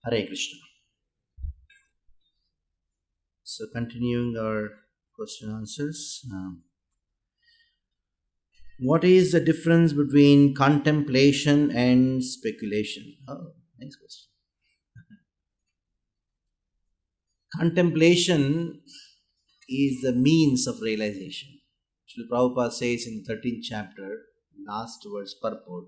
Hare Krishna. So continuing our question answers. What is the difference between contemplation and speculation? Oh, nice question. Contemplation is the means of realization. Srila Prabhupada says in the 13th chapter, last verse purport,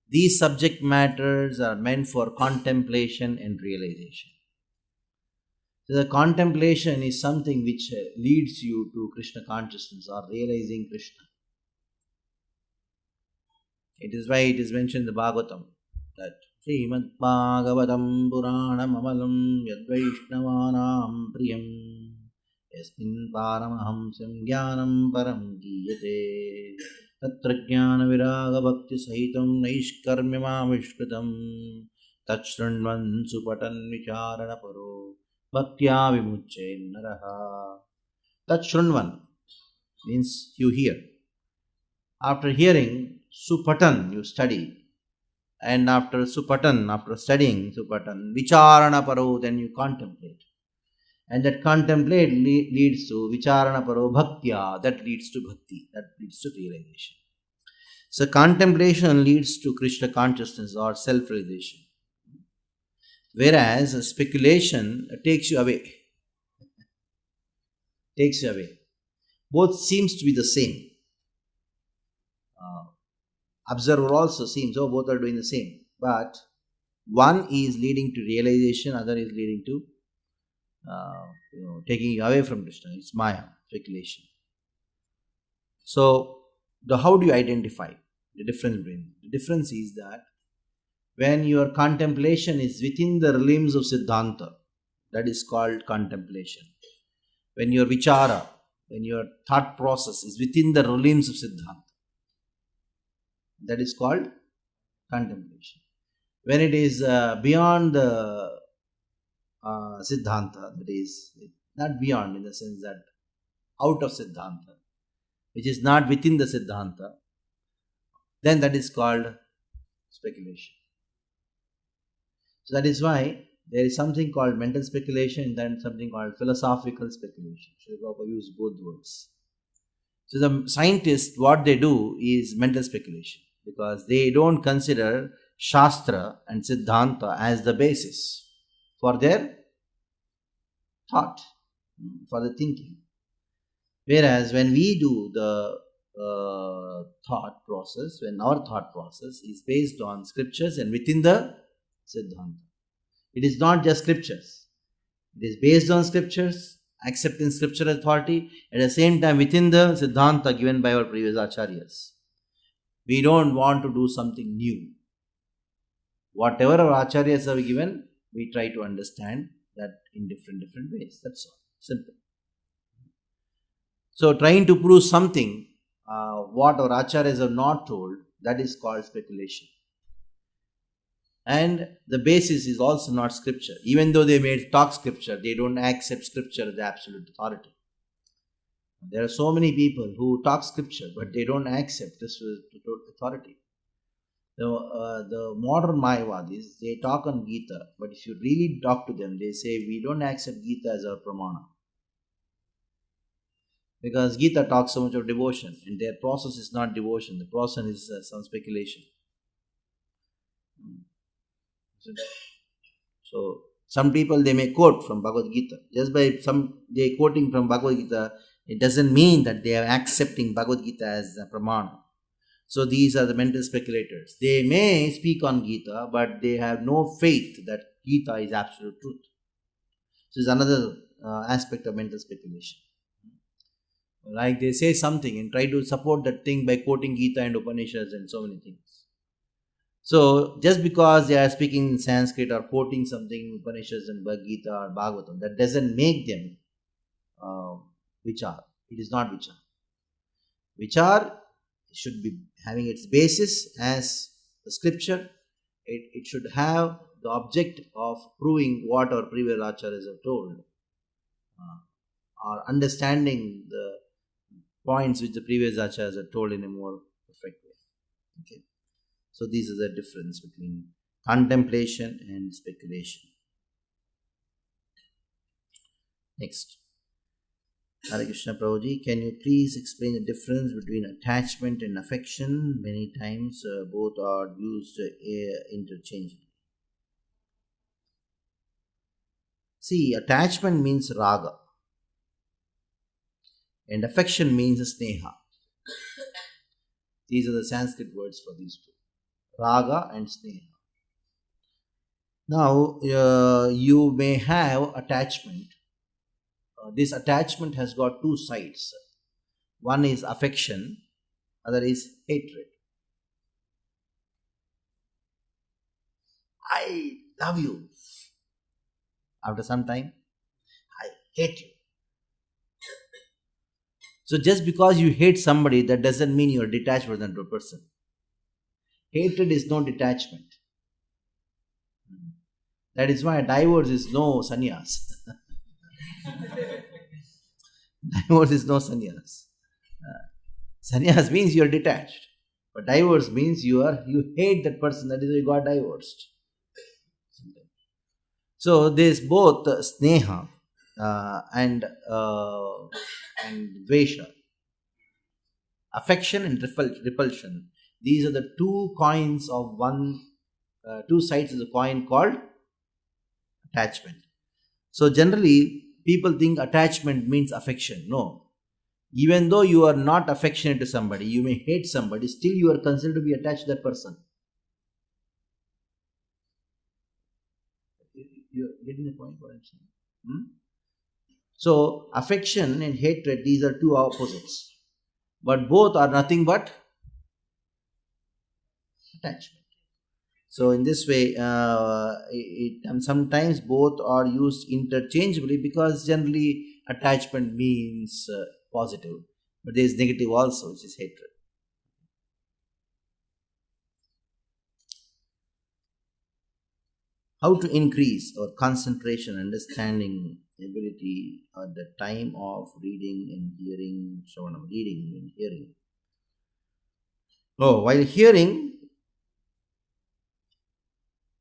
these subject matters are meant for contemplation and realization. So the contemplation is something which leads you to Krishna consciousness or realizing Krishna. It is why it is mentioned in the Bhagavatam that Srimad Bhagavatam Puranam Amalam Yadvaishnavanam Priyam Yasmin Paramahamsam Jnanam Param Giyate Tatra Jnana Viraga Bhakti Sahitam Naishkarmyama Vishkritam Tachrunvan Supatan Vicharana Paro Bhaktya Vimucche Naraha. Tachrunvan means you hear. After hearing, Supatan, you study. And after Supatan, after studying Supatan, Vicharana Paro, then you contemplate. And that contemplate leads to Vicharana Paro Bhaktya, that leads to Bhakti, that leads to realization. So contemplation leads to Krishna consciousness or self-realization. Whereas speculation takes you away. Takes you away. Both seems to be the same. Observer also seems, both are doing the same. But one is leading to realization, other is leading to taking you away from Krishna. It's Maya, speculation. So, how do you identify the difference between? The difference is that when your contemplation is within the realms of Siddhanta, that is called contemplation. When your vichara, when your thought process is within the realms of Siddhanta, that is called contemplation. When it is beyond the Siddhanta, that is not beyond in the sense that out of Siddhanta, which is not within the Siddhanta, then that is called speculation. So that is why there is something called mental speculation and then something called philosophical speculation. Srila Prabhupada used both words. So the scientists, what they do is mental speculation because they don't consider Shastra and Siddhanta as the basis for their thought, for the thinking. Whereas when we do the thought process, when our thought process is based on scriptures and within the Siddhanta. It is not just scriptures. It is based on scriptures, accepting scriptural authority, at the same time within the Siddhanta given by our previous acharyas. We don't want to do something new. Whatever our acharyas have given, we try to understand that in different ways. That's all. Simple. So trying to prove something, what our acharyas have not told, that is called speculation. And the basis is also not scripture. Even though they may talk scripture, they don't accept scripture as absolute authority. There are so many people who talk scripture, but they don't accept this authority. The modern Mayavadis, they talk on Gita, but if you really talk to them, they say, we don't accept Gita as our pramana. Because Gita talks so much of devotion, and their process is not devotion, the process is some speculation. So, some people they may quote from Bhagavad Gita. Just by they quoting from Bhagavad Gita, it doesn't mean that they are accepting Bhagavad Gita as a pramana. So, these are the mental speculators. They may speak on Gita, but they have no faith that Gita is absolute truth. So, it's another aspect of mental speculation. Like they say something and try to support that thing by quoting Gita and Upanishads and so many things. So, just because they are speaking in Sanskrit or quoting something, Upanishads and Gita or Bhagavatam, that doesn't make them vichar. It is not vichar. Vichar should be having its basis as the scripture. It should have the object of proving what our previous acharyas have told, or understanding the points which the previous acharyas have told in a more perfect way. Okay. So these are the difference between contemplation and speculation. Next. Hare Krishna Prabhuji, can you please explain the difference between attachment and affection? Many times both are used interchangeably. See, attachment means raga and affection means sneha. These are the Sanskrit words for these two, raga and sneha. Now, you may have attachment. This attachment has got two sides. One is affection, other is hatred. I love you. After some time, I hate you. So just because you hate somebody, that doesn't mean you are detached from that person. Hatred is no detachment. That is why divorce is no sannyas. Divorce is no sannyas. Sannyas means you are detached. But divorce means you hate that person, that is why you got divorced. So there's both sneha and dvesha. Affection and repulsion. These are the two coins of two sides of the coin called attachment. So generally, people think attachment means affection. No. Even though you are not affectionate to somebody, you may hate somebody, still you are considered to be attached to that person. You're getting the point what I'm saying? So, affection and hatred, these are two opposites. But both are nothing but attachment. So, in this way, and sometimes both are used interchangeably because generally attachment means positive. But there is negative also, which is hatred. How to increase our concentration, understanding ability at the time of reading and hearing, reading and hearing. Oh, while hearing,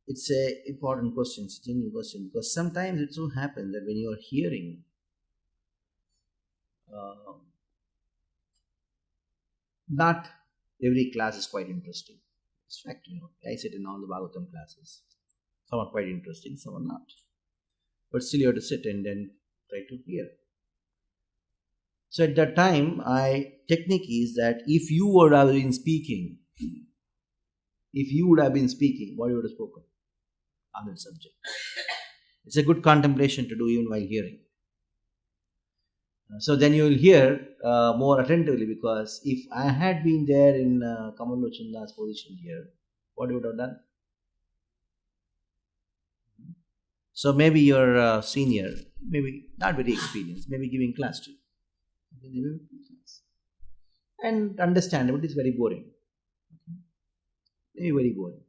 it's an important question, it's a genuine question, because sometimes it so happens that when you are hearing, not every class is quite interesting. It's fact, I sit in all the Bhagavatam classes. Some are quite interesting, some are not. But still you have to sit and then try to hear. So at that time, technique is that if you would have been speaking, what you would have spoken on that subject. It's a good contemplation to do even while hearing. So then you will hear more attentively, because if I had been there in Kamal Lochan's position here, what you would have done? So maybe you're a senior, maybe not very experienced, maybe giving class to you. And understandable, it is very boring. Maybe very boring.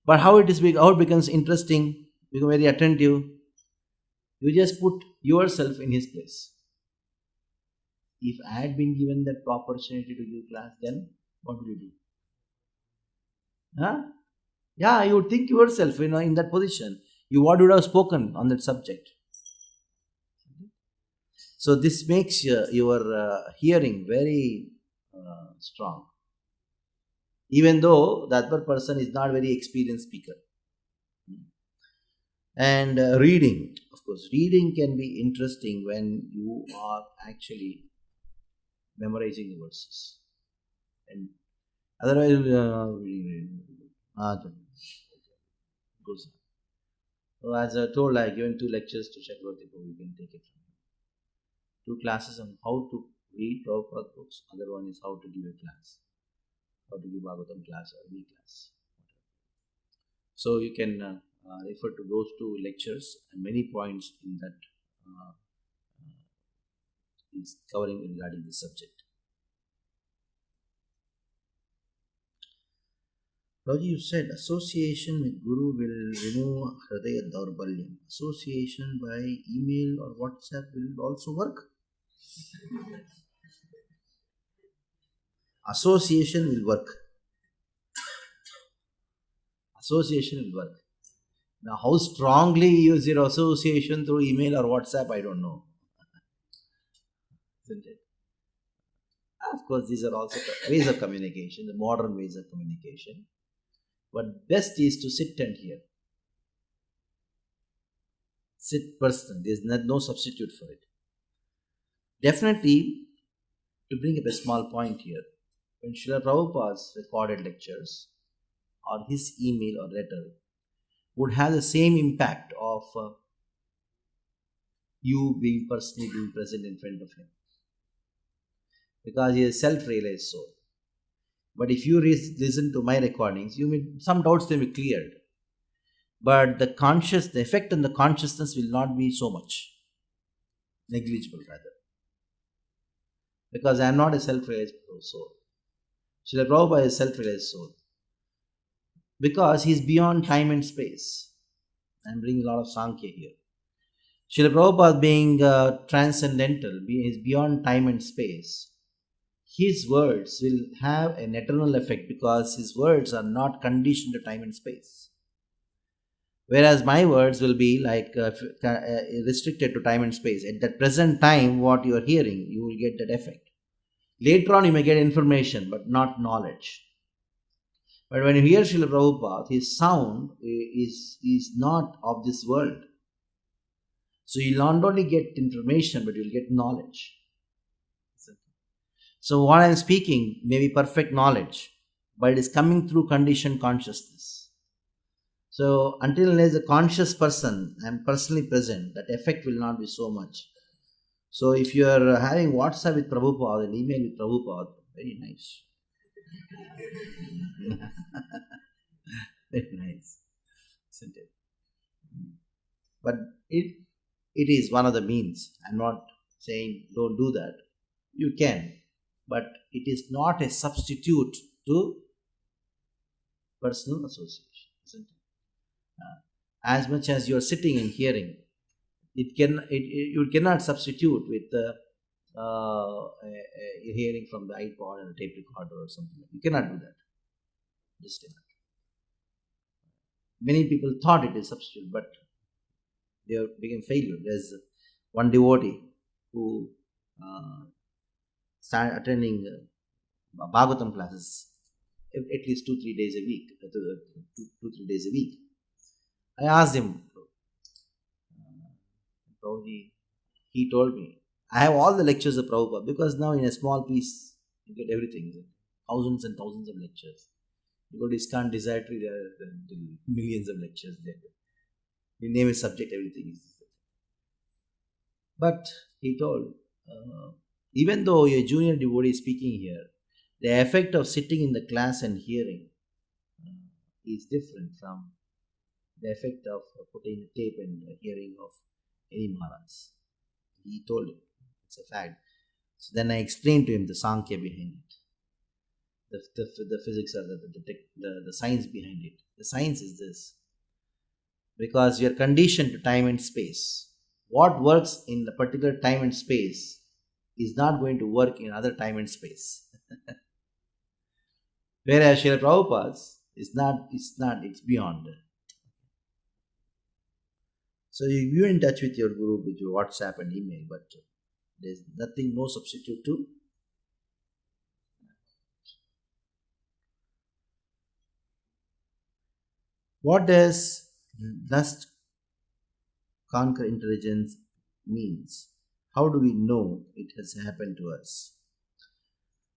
But how it becomes interesting, become very attentive, you just put yourself in his place. If I had been given that opportunity to give class, then what would you do? Huh? Yeah, you would think yourself, in that position. What would have spoken on that subject? So this makes your hearing very strong. Even though the other person is not very experienced speaker. And reading, of course, reading can be interesting when you are actually memorizing the verses. And otherwise, goes on. So as I told, I have given 2 lectures to Chakravarti, we can take it from here. 2 classes on how to read Prabhupada books, other one is how to give a class, how to give Bhagavatam class or any class. So you can refer to those 2 lectures, and many points in that is covering regarding this subject. Raji, you said association with Guru will remove Hridaya Daurbalyam. Association by email or WhatsApp will also work? Association will work. Association will work. Now, how strongly you use your association through email or WhatsApp, I don't know. Isn't it? Of course, these are also ways of communication, the modern ways of communication. But best is to sit and hear. Sit personally. There is no substitute for it. Definitely, to bring up a small point here, when Srila Prabhupada's recorded lectures or his email or letter would have the same impact of you being personally being present in front of him, because he is self-realized soul. But if you listen to my recordings, some doubts may be cleared, but the effect on the consciousness will not be so much, negligible rather, because I am not a self-realized soul. Srila Prabhupada is self-realized soul, because he is beyond time and space. I am bringing a lot of Sankhya here. Srila Prabhupada being transcendental, is beyond time and space. His words will have an eternal effect because his words are not conditioned to time and space. Whereas my words will be like restricted to time and space. At that present time, what you are hearing, you will get that effect. Later on, you may get information, but not knowledge. But when you hear Srila Prabhupada, his sound is not of this world. So you'll not only get information, but you'll get knowledge. So what I am speaking may be perfect knowledge, but it is coming through conditioned consciousness. So until there is a conscious person, I am personally present, that effect will not be so much. So if you are having WhatsApp with Prabhupada and email with Prabhupada, very nice. Very nice, isn't it? But it is one of the means. I am not saying don't do that. You can. But it is not a substitute to personal association, isn't it? As much as you are sitting and hearing, you cannot substitute with hearing from the iPod and a tape recorder or something. You cannot do that. Just cannot. Many people thought it is substitute, but they became failure. There's one devotee who started attending Bhagavatam classes at least 2-3 days a week. 2-3 days a week. I asked him, he told me, I have all the lectures of Prabhupada, because now in a small piece you get everything, thousands and thousands of lectures. You go to ISKCON Desire Tree, there are millions of lectures there. You name a subject, everything is there. But he told, even though a junior devotee is speaking here, the effect of sitting in the class and hearing is different from the effect of putting a tape and hearing of any Maharaj. He told him, it's a fact. So then I explained to him the Sankhya behind it, the physics or the science behind it. The science is this: because you are conditioned to time and space. What works in the particular time and space is not going to work in other time and space. Whereas Srila Prabhupada's it's beyond. So you're in touch with your guru with your WhatsApp and email, but there's nothing, no substitute to. What does lust conquer intelligence means? How do we know it has happened to us?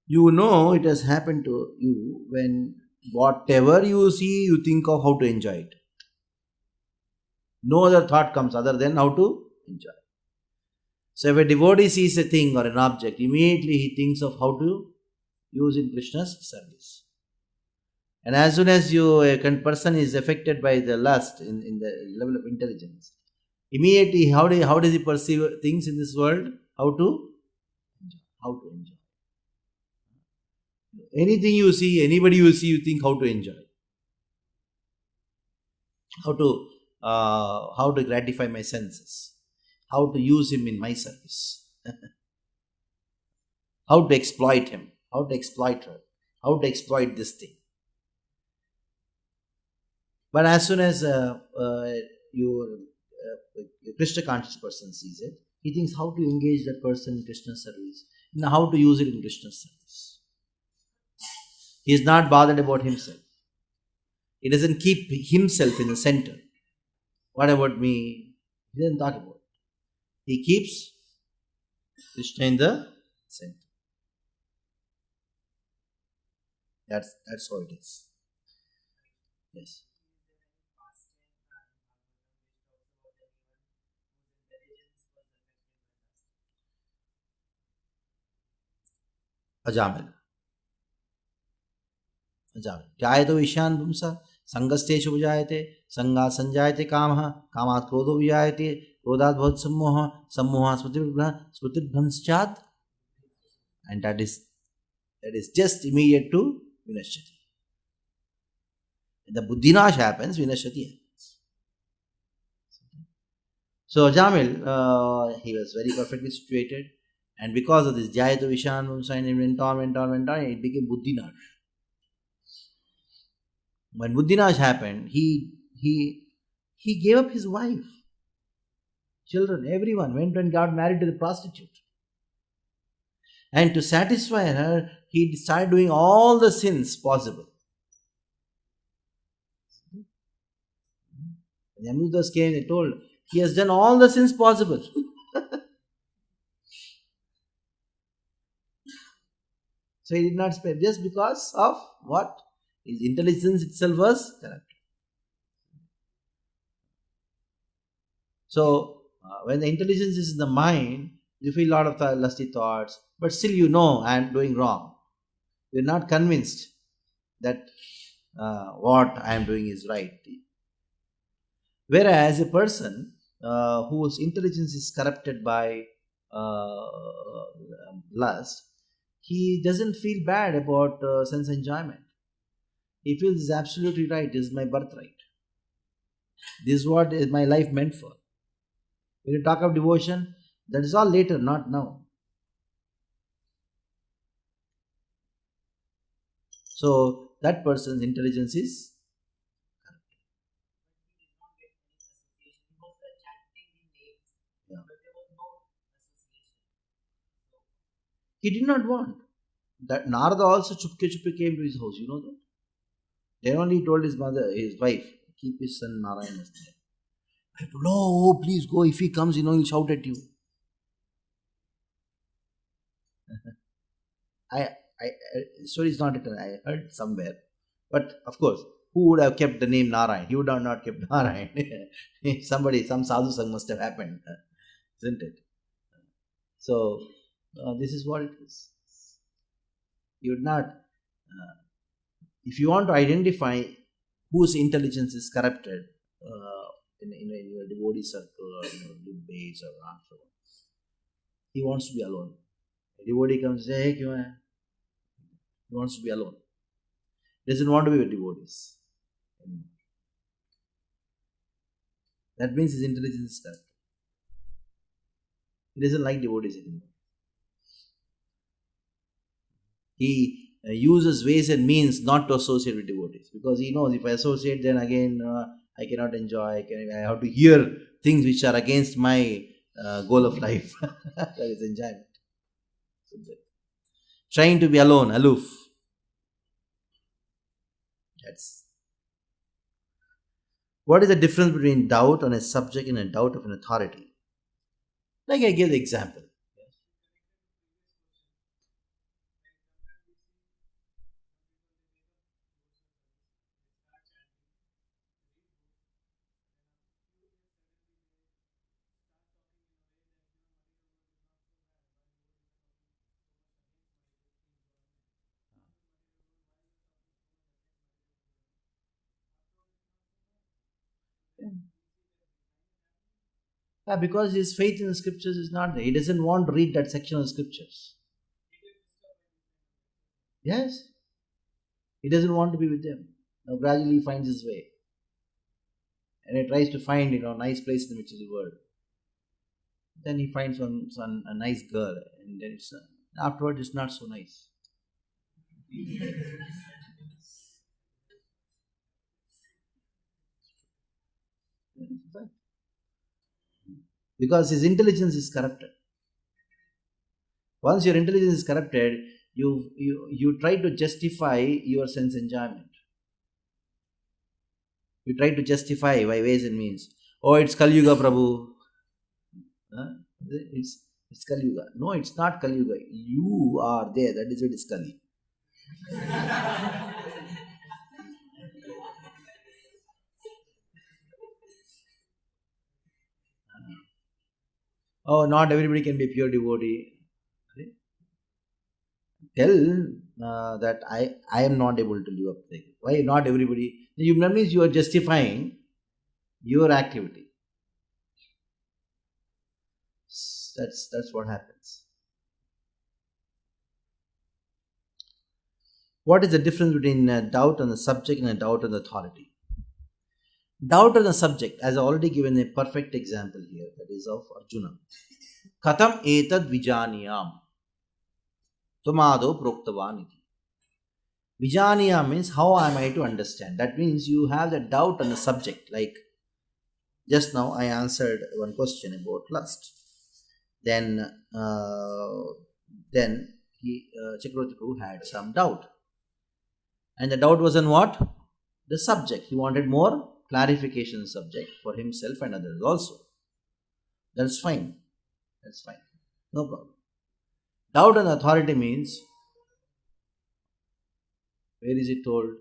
You know it has happened to you when whatever you see, you think of how to enjoy it. No other thought comes other than how to enjoy. So if a devotee sees a thing or an object, immediately he thinks of how to use in Krishna's service. And as soon as a person is affected by the lust in the level of intelligence, immediately how does he perceive things in this world? How to enjoy. Anything you see, anybody you see, you think how to enjoy. How to gratify my senses. How to use him in my service. How to exploit him. How to exploit her. How to exploit this thing. But as soon as your Krishna conscious person sees it, he thinks how to engage that person in Krishna service, and how to use it in Krishna service. He is not bothered about himself. He doesn't keep himself in the center. What about me? He doesn't talk about it. He keeps Krishna in the center. That's how it is. Yes. Ajamil. Jayate Vishan Bumsa, Sangastesh Vijayate, Sanga Sanjayate Kamaha, Kamat Krodo Vijayate, Krodat Bhot Sammoha, Sammoha Sputit Bhanschat, and that is just immediate to Vinashati. When the Buddhinash happens, Vinashati happens. So Ajamil, he was very perfectly situated, and because of this Jayate Vishan Bumsa, and went on, it became Buddhinash. When Buddhinash happened, he gave up his wife, children, everyone, went and got married to the prostitute. And to satisfy her, he started doing all the sins possible. When the Amrutas came, they told, he has done all the sins possible. So he did not spare, just because of what? His intelligence itself was corrupt. So, when the intelligence is in the mind, you feel a lot of lusty thoughts, but still you know I am doing wrong. You are not convinced that what I am doing is right. Whereas a person whose intelligence is corrupted by lust, he doesn't feel bad about sense enjoyment. He feels this is absolutely right, this is my birthright. This is what is my life meant for. When you talk of devotion, that is all later, not now. So that person's intelligence is corrupted. Yeah. He did not want. That Narada also chupke came to his house, you know that? Then only told his mother, his wife, keep his son Narayana there. I told, oh, please go. If he comes, he'll shout at you. Story is not written. I heard somewhere. But of course, who would have kept the name Narayan? He would have not kept Narayan. Somebody, some sadhu sang must have happened, isn't it? So, this is what it is. You would not... if you want to identify whose intelligence is corrupted in your devotee circle or good base or so, he wants to be alone. A devotee comes and says, hey, kyun hai? He wants to be alone. He doesn't want to be with devotees anymore. That means his intelligence is corrupted. He doesn't like devotees anymore. He uses ways and means not to associate with devotees, because he knows if I associate, then again I cannot enjoy. I have to hear things which are against my goal of life. That is enjoyment. Trying to be alone, aloof. What is the difference between doubt on a subject and a doubt of an authority? Like I gave the example. Yeah, because his faith in the scriptures is not there. He doesn't want to read that section of the scriptures. Yes. He doesn't want to be with them. Now gradually he finds his way. And he tries to find, a nice place in the midst of the world. Then he finds a nice girl, and then afterwards it's not so nice. because his intelligence is corrupted. Once your intelligence is corrupted, you try to justify your sense enjoyment. You try to justify by ways and means. Oh, it's Kali Yuga, Prabhu. Huh? It's Kali Yuga. No, it's not Kali Yuga. You are there. That is what is Kali. Oh, not everybody can be pure devotee. Tell that I am not able to live up there. Why not everybody? That means you are justifying your activity. That's what happens. What is the difference between doubt on the subject and a doubt on the authority? Doubt on the subject, as I already given a perfect example here, that is of Arjuna. Katam etad vijaniyam tumado proktavaniti. Vijaniya means how am I to understand? That means you have the doubt on the subject. Like just now I answered one question about lust. Then Chakravarti Prabhu had some doubt. And the doubt was on what? The subject. He wanted more clarification on the subject for himself and others also. That's fine. That's fine. No problem. Doubt on authority means, where is it told?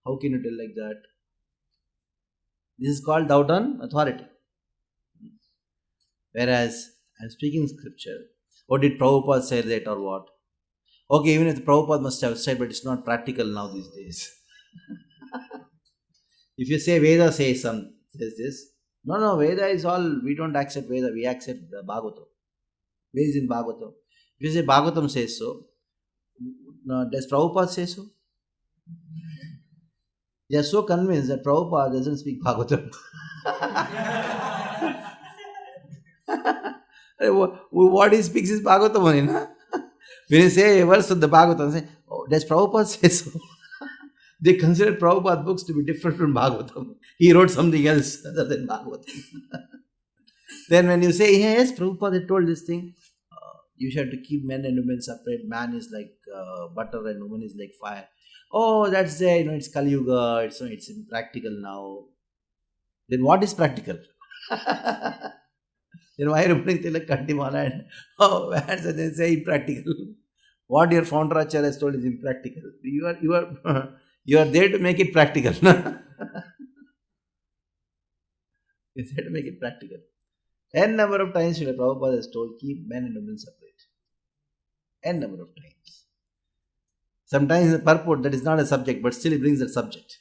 How can you tell like that? This is called doubt on authority. Whereas, I'm speaking scripture. What did Prabhupada say that or what? Okay, even if the Prabhupada must have said, but it's not practical now these days. If you say Veda says this. No, Veda is all, we don't accept Veda, we accept the Bhagavatam. Where is in Bhagavatam? If you say Bhagavatam says so, does Prabhupada say so? They are so convinced that Prabhupada doesn't speak Bhagavatam. What he speaks is Bhagavatam only, na? When you say a verse of the Bhagavatam, say, oh, does Prabhupada say so? They consider Prabhupada's books to be different from Bhagavatam. He wrote something else other than Bhagavatam. Then when you say, yes, Prabhupada told this thing, you should have to keep men and women separate. Man is like butter and woman is like fire. Oh, that's there, it's Kali Yuga, it's impractical now. Then what is practical? Then why are you putting Tilak Kantimala and where they say impractical? What your founder Acharya has told is impractical. You are there to make it practical. You're there to make it practical. N number of times Srila Prabhupada has told, keep men and women separate. N number of times. Sometimes the purport that is not a subject, but still he brings that subject.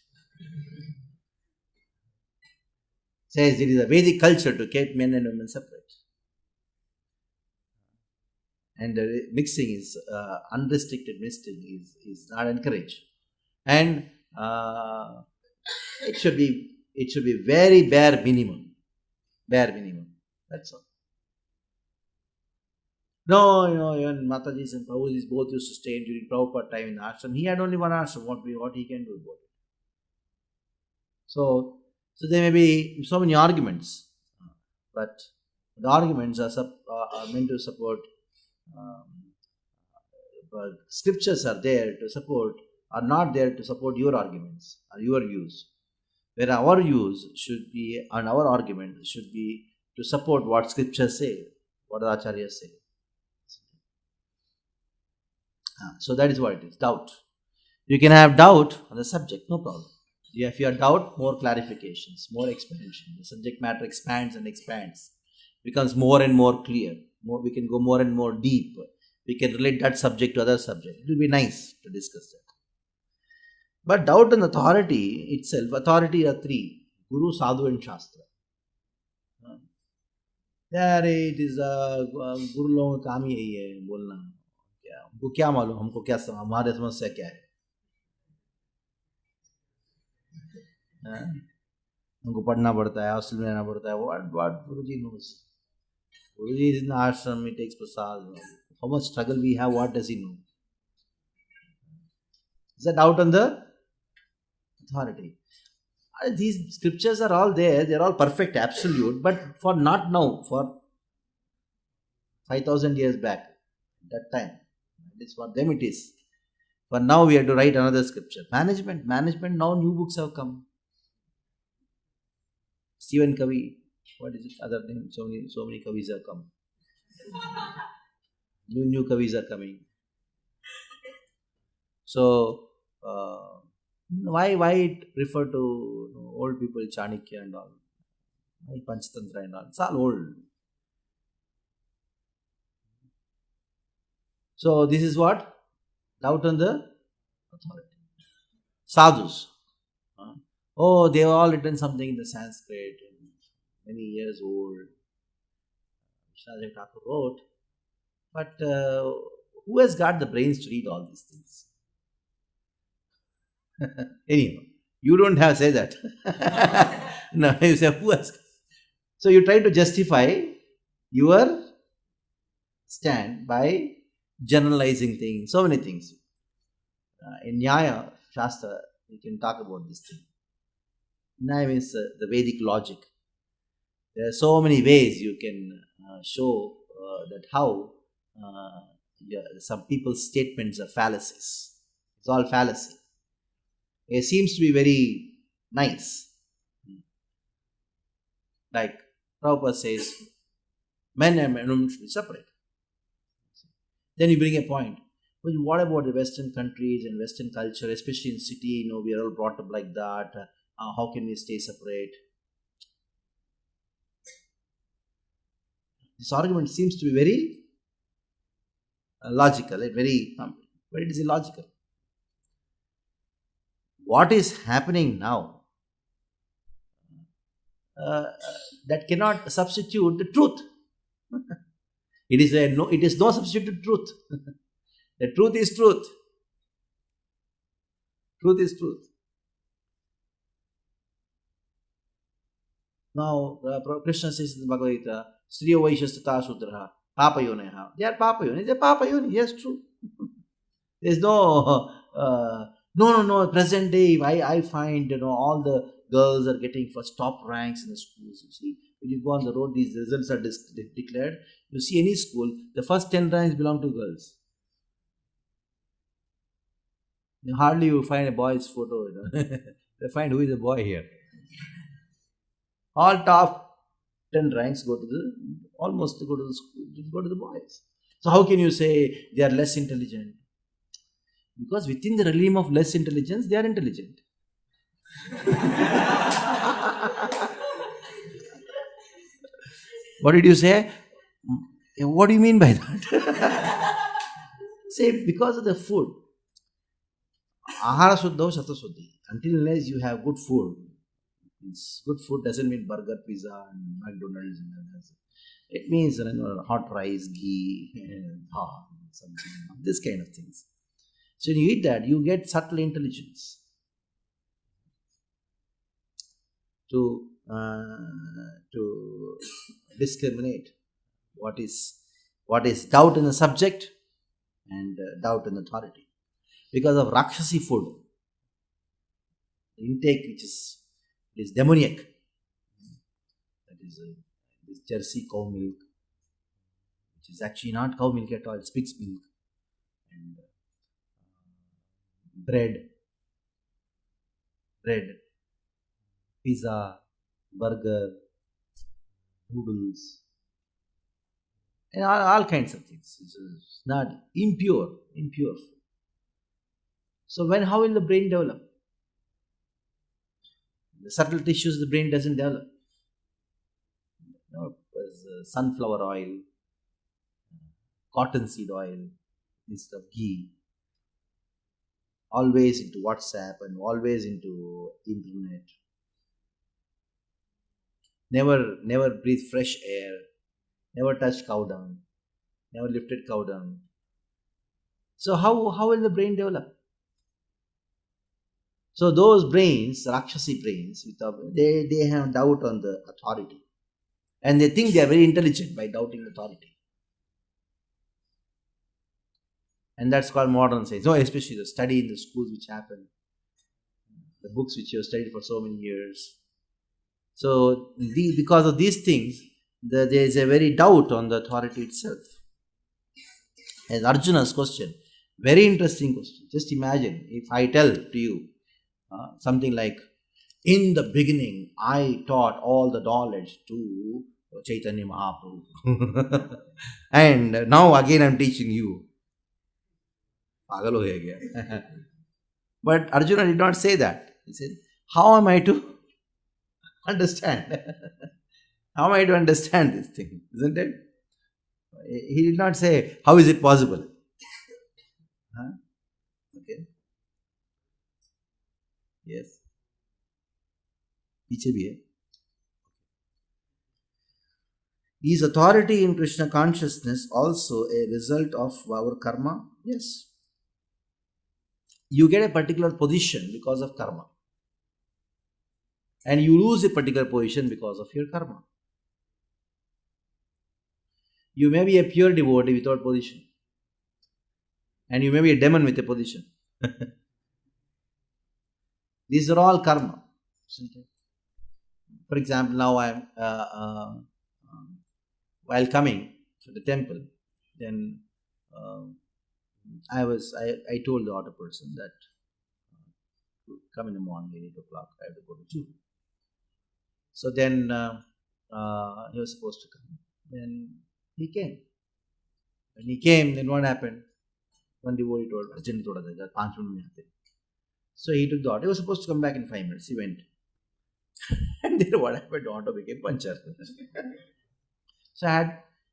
Says it is a Vedic culture to keep men and women separate. And mixing is, unrestricted mixing is not encouraged. And it should be very bare minimum. Bare minimum. That's all. No, even Mataji's and Prabhuji's both used to stay during Prabhupada time in the ashram. He had only one ashram. What he can do about it? So there may be so many arguments, but the arguments are meant to support. But scriptures are there to support, are not there to support your arguments or your views. Where our views should be and our argument should be to support what scriptures say, what the acharyas say. So that is what it is, doubt. You can have doubt on the subject, no problem. If you have doubt, more clarifications, more expansion. The subject matter expands and expands, becomes more and more clear. We can go more and more deep. We can relate that subject to other subject. It will be nice to discuss that. But doubt on authority itself, authority are three: Guru, Sadhu and Shastra. It is Guru लोगों का काम ही यही है बोलना. हमको क्या मालूम, हमको क्या हमारे समस्या क्या है, हमको पढ़ना पड़ता है, हॉस्टल में रहना पड़ता है. What Guruji knows? Guruji is in the ashram, he takes prasad. How much struggle we have, what does he know? Is that doubt on the authority? These scriptures are all there, they are all perfect, absolute, but for not now, for 5,000 years back, that time. At least for them it is. But now we have to write another scripture. Management, now new books have come. Stephen Covey, what is it? Other name? So many Kavis have come. New Kavis are coming. So, why it refer to old people, Chanakya and all? Why Panchatantra and all? It's all old. So, this is what? Doubt on the authority. Sadhus. Oh, they have all written something in the Sanskrit, many years old. Krishna Thakur wrote. But who has got the brains to read all these things? Anyway, you don't have to say that. No, you say who has. So you try to justify your stand by generalizing things, so many things. In Nyaya Shastra, we can talk about this thing. Nyaya means the Vedic logic. There are so many ways you can show that how some people's statements are fallacies. It's all fallacy. It seems to be very nice. Like Prabhupada says, men and women should be separate. Then you bring a point. But what about the Western countries and Western culture, especially in city, we are all brought up like that. How can we stay separate? This argument seems to be very logical, but it is illogical. What is happening now, that cannot substitute the truth. It is no substitute to truth. The truth is truth. Truth is truth. Now, Krishna says in the Bhagavad Gita, Striyo Vaishastata Sutraha, Papa Yoneha. They are Papa Yoni. They are Papa Yoni. Yes, true. There is no, present day, I find, all the girls are getting first top ranks in the schools. You see, when you go on the road, these results are declared. You see any school, the first 10 ranks belong to girls. Hardly you find a boy's photo. They find who is the boy here. All top 10 ranks go to the boys. So how can you say they are less intelligent? Because within the realm of less intelligence, they are intelligent. What did you say? What do you mean by that? Say, because of the food. Ahara suddho shata suddhi. Until unless you have good food. Good food doesn't mean burger, pizza, and McDonald's. It means hot rice, ghee, something, this kind of things. So when you eat that, you get subtle intelligence to discriminate what is doubt in the subject and doubt in authority. Because of Rakshasi food, the intake which is demoniac, that is this Jersey cow milk, which is actually not cow milk at all, it's pig's milk, and bread, pizza, burger, noodles, and all kinds of things. It's not impure food. So how will the brain develop? The subtle tissues the brain doesn't develop. Sunflower oil, cottonseed oil, instead of ghee. Always into WhatsApp and always into internet. Never breathe fresh air. Never touch cow dung. Never lifted cow dung. So how will the brain develop? So those brains, Rakshasi brains, they have doubt on the authority. And they think they are very intelligent by doubting authority. And that's called modern science. So especially the study in the schools which happen. the books which you have studied for so many years. So, because of these things, there is a very doubt on the authority itself. As Arjuna's question, very interesting question. Just imagine if I tell to you something like, in the beginning, I taught all the knowledge to Chaitanya Mahaprabhu. And now again I am teaching you. Pagal ho gaya. But Arjuna did not say that. He said, how am I to understand? How am I to understand this thing? Isn't it? He did not say, how is it possible? Okay. Yes. पीछे भी है. Is authority in Krishna consciousness also a result of our karma? Yes. You get a particular position because of karma. And you lose a particular position because of your karma. You may be a pure devotee without position. And you may be a demon with a position. These are all karma. For example, now I am, while coming to the temple, then I told the other person that come in the morning, 8 o'clock, I have to go to Juhu. So then he was supposed to come. Then he came. When he came, then what happened? One devotee told, urgently told us that 5 minutes. So he took the auto. He was supposed to come back in 5 minutes. He went. And then what happened? The auto became punctured.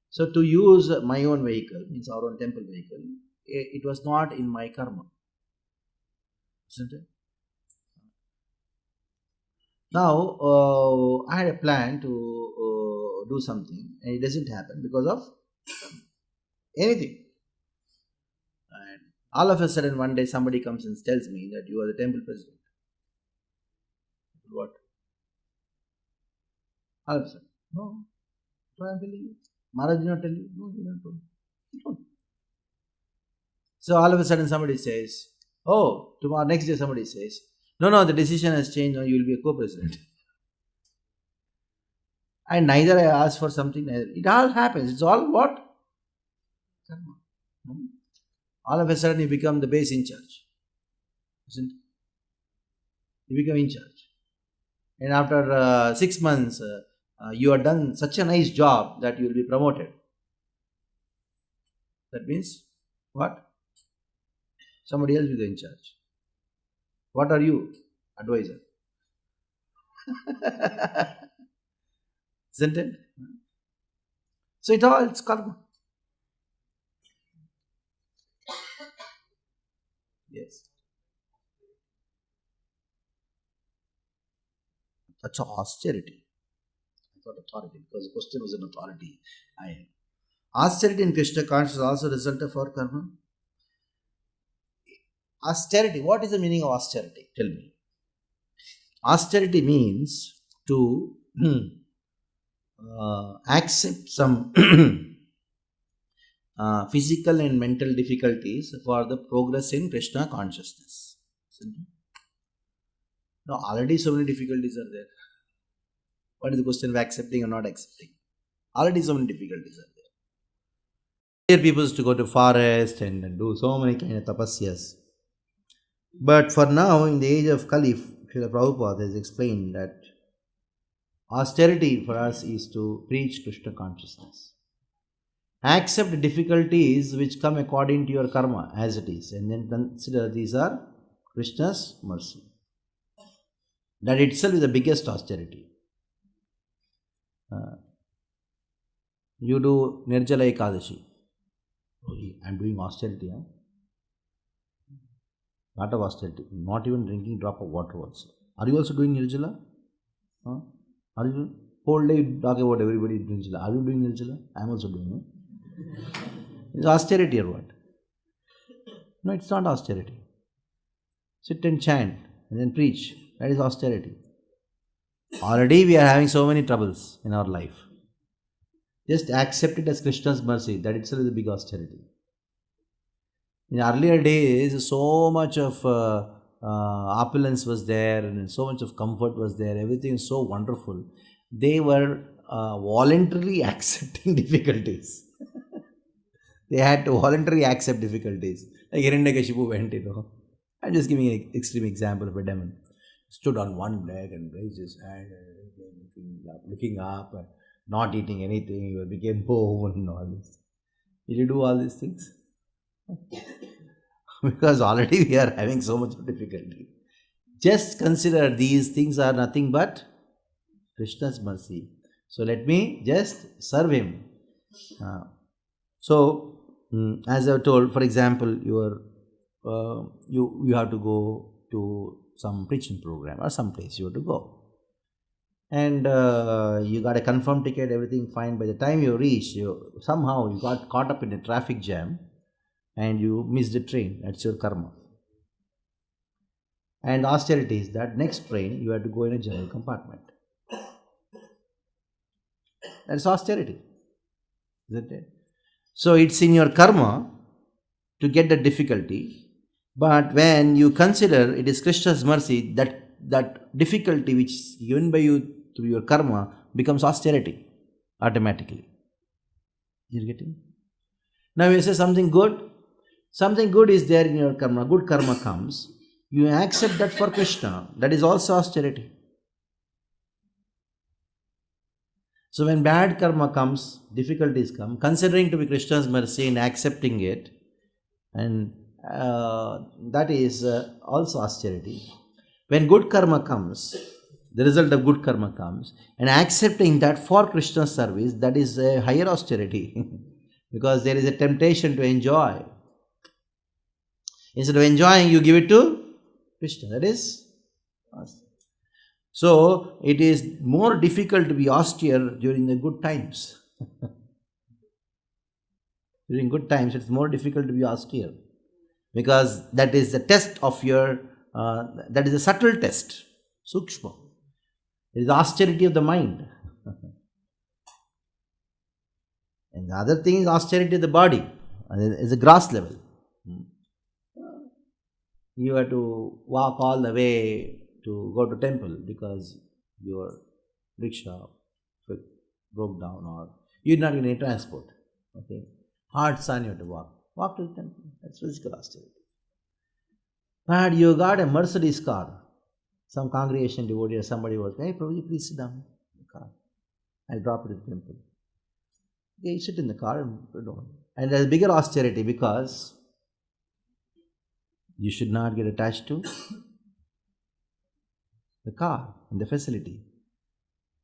So to use my own vehicle, means our own temple vehicle, it was not in my karma. Isn't it? Now, I had a plan to do something and it doesn't happen because of anything. And all of a sudden, one day somebody comes and tells me that you are the temple president. What? All of a sudden, no. What I am telling you? Maharaj did not tell you? No, he did not tell you. He told. So all of a sudden somebody says, oh, tomorrow, next day somebody says, no, the decision has changed, now you will be a co-president. And neither I asked for something, neither. It all happens. It's all what? Karma. All of a sudden you become the base in charge. Isn't it? You become in charge. And after 6 months, you have done such a nice job that you will be promoted. That means what? Somebody else will be in charge. What are you? Advisor. Isn't it? So it's karma. Yes. That's austerity. I thought authority because the question was an authority. Austerity in Krishna consciousness is also a result of our karma. Austerity. What is the meaning of austerity? Tell me. Austerity means to accept some physical and mental difficulties for the progress in Krishna consciousness. Now, already so many difficulties are there. What is the question of accepting or not accepting? Already so many difficulties are there. Here people used to go to forest and do so many kind of tapasyas. But for now, in the age of Kali, Srila Prabhupada has explained that austerity for us is to preach Krishna consciousness. Accept the difficulties which come according to your karma as it is, and then consider these are Krishna's mercy. That itself is the biggest austerity. You do Nirjala Ekadashi. I am doing austerity. Lot of austerity. Not even drinking drop of water also. Are you also doing Nirjala? Are you? Whole day you talk about everybody doing Nirjala. Are you doing Nirjala? I am also doing it. It's austerity or what? No, it's not austerity. Sit and chant and then preach. That is austerity. Already we are having so many troubles in our life. Just accept it as Krishna's mercy. That itself is a big austerity. In earlier days, so much of opulence was there and so much of comfort was there, everything is so wonderful. They were voluntarily accepting difficulties. They had to voluntarily accept difficulties. Like Hiranyakashipu went, I'm just giving an extreme example of a demon. Stood on one leg and raised his hand, looking up, and not eating anything. He became poor and all this. Did you do all these things? Because already we are having so much difficulty. Just consider these things are nothing but Krishna's mercy. So let me just serve him. As I told, for example, you have to go to some preaching program or some place you have to go. And you got a confirmed ticket, everything fine. By the time you reach, somehow you got caught up in a traffic jam and you missed the train. That's your karma. And austerity is that next train you have to go in a general compartment. That's austerity, isn't it? So it's in your karma to get the difficulty. But when you consider it is Krishna's mercy, that difficulty which is given by you through your karma becomes austerity automatically. You're getting? Now you say something good is there in your karma, good karma comes, you accept that for Krishna, that is also austerity. So when bad karma comes, difficulties come, considering to be Krishna's mercy and accepting it, and that is also austerity. When good karma comes, the result of good karma comes, and accepting that for Krishna's service, that is a higher austerity. Because there is a temptation to enjoy. Instead of enjoying, you give it to Krishna. That is austerity. So it is more difficult to be austere during the good times. During good times, it's more difficult to be austere. Because that is the test of your, that is a subtle test, sukshma. It is the austerity of the mind. And the other thing is austerity of the body. It's a gross level. You have to walk all the way to go to temple because your rickshaw broke down or you're not in any transport. Okay, hard sun, you have to walk to the temple. That's physical austerity. But you got a Mercedes car. Some congregation devotee or somebody was, hey Prabhuji, please sit down in the car. I'll drop it at the temple. Okay, you sit in the car and put it on. And there's bigger austerity because you should not get attached to the car and the facility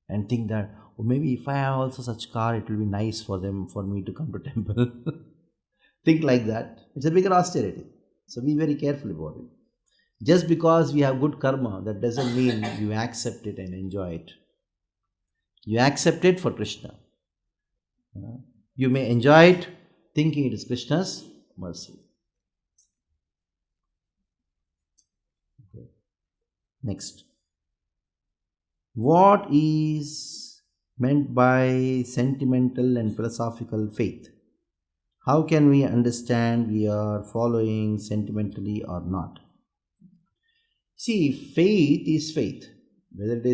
and think that, oh, maybe if I have also such car, it will be nice for me to come to temple. Think like that. It's a bigger austerity. So be very careful about it. Just because we have good karma, that doesn't mean you accept it and enjoy it. You accept it for Krishna. You may enjoy it thinking it is Krishna's mercy. Okay. Next. What is meant by sentimental and philosophical faith? How can we understand we are following sentimentally or not? See, faith is faith. Whether it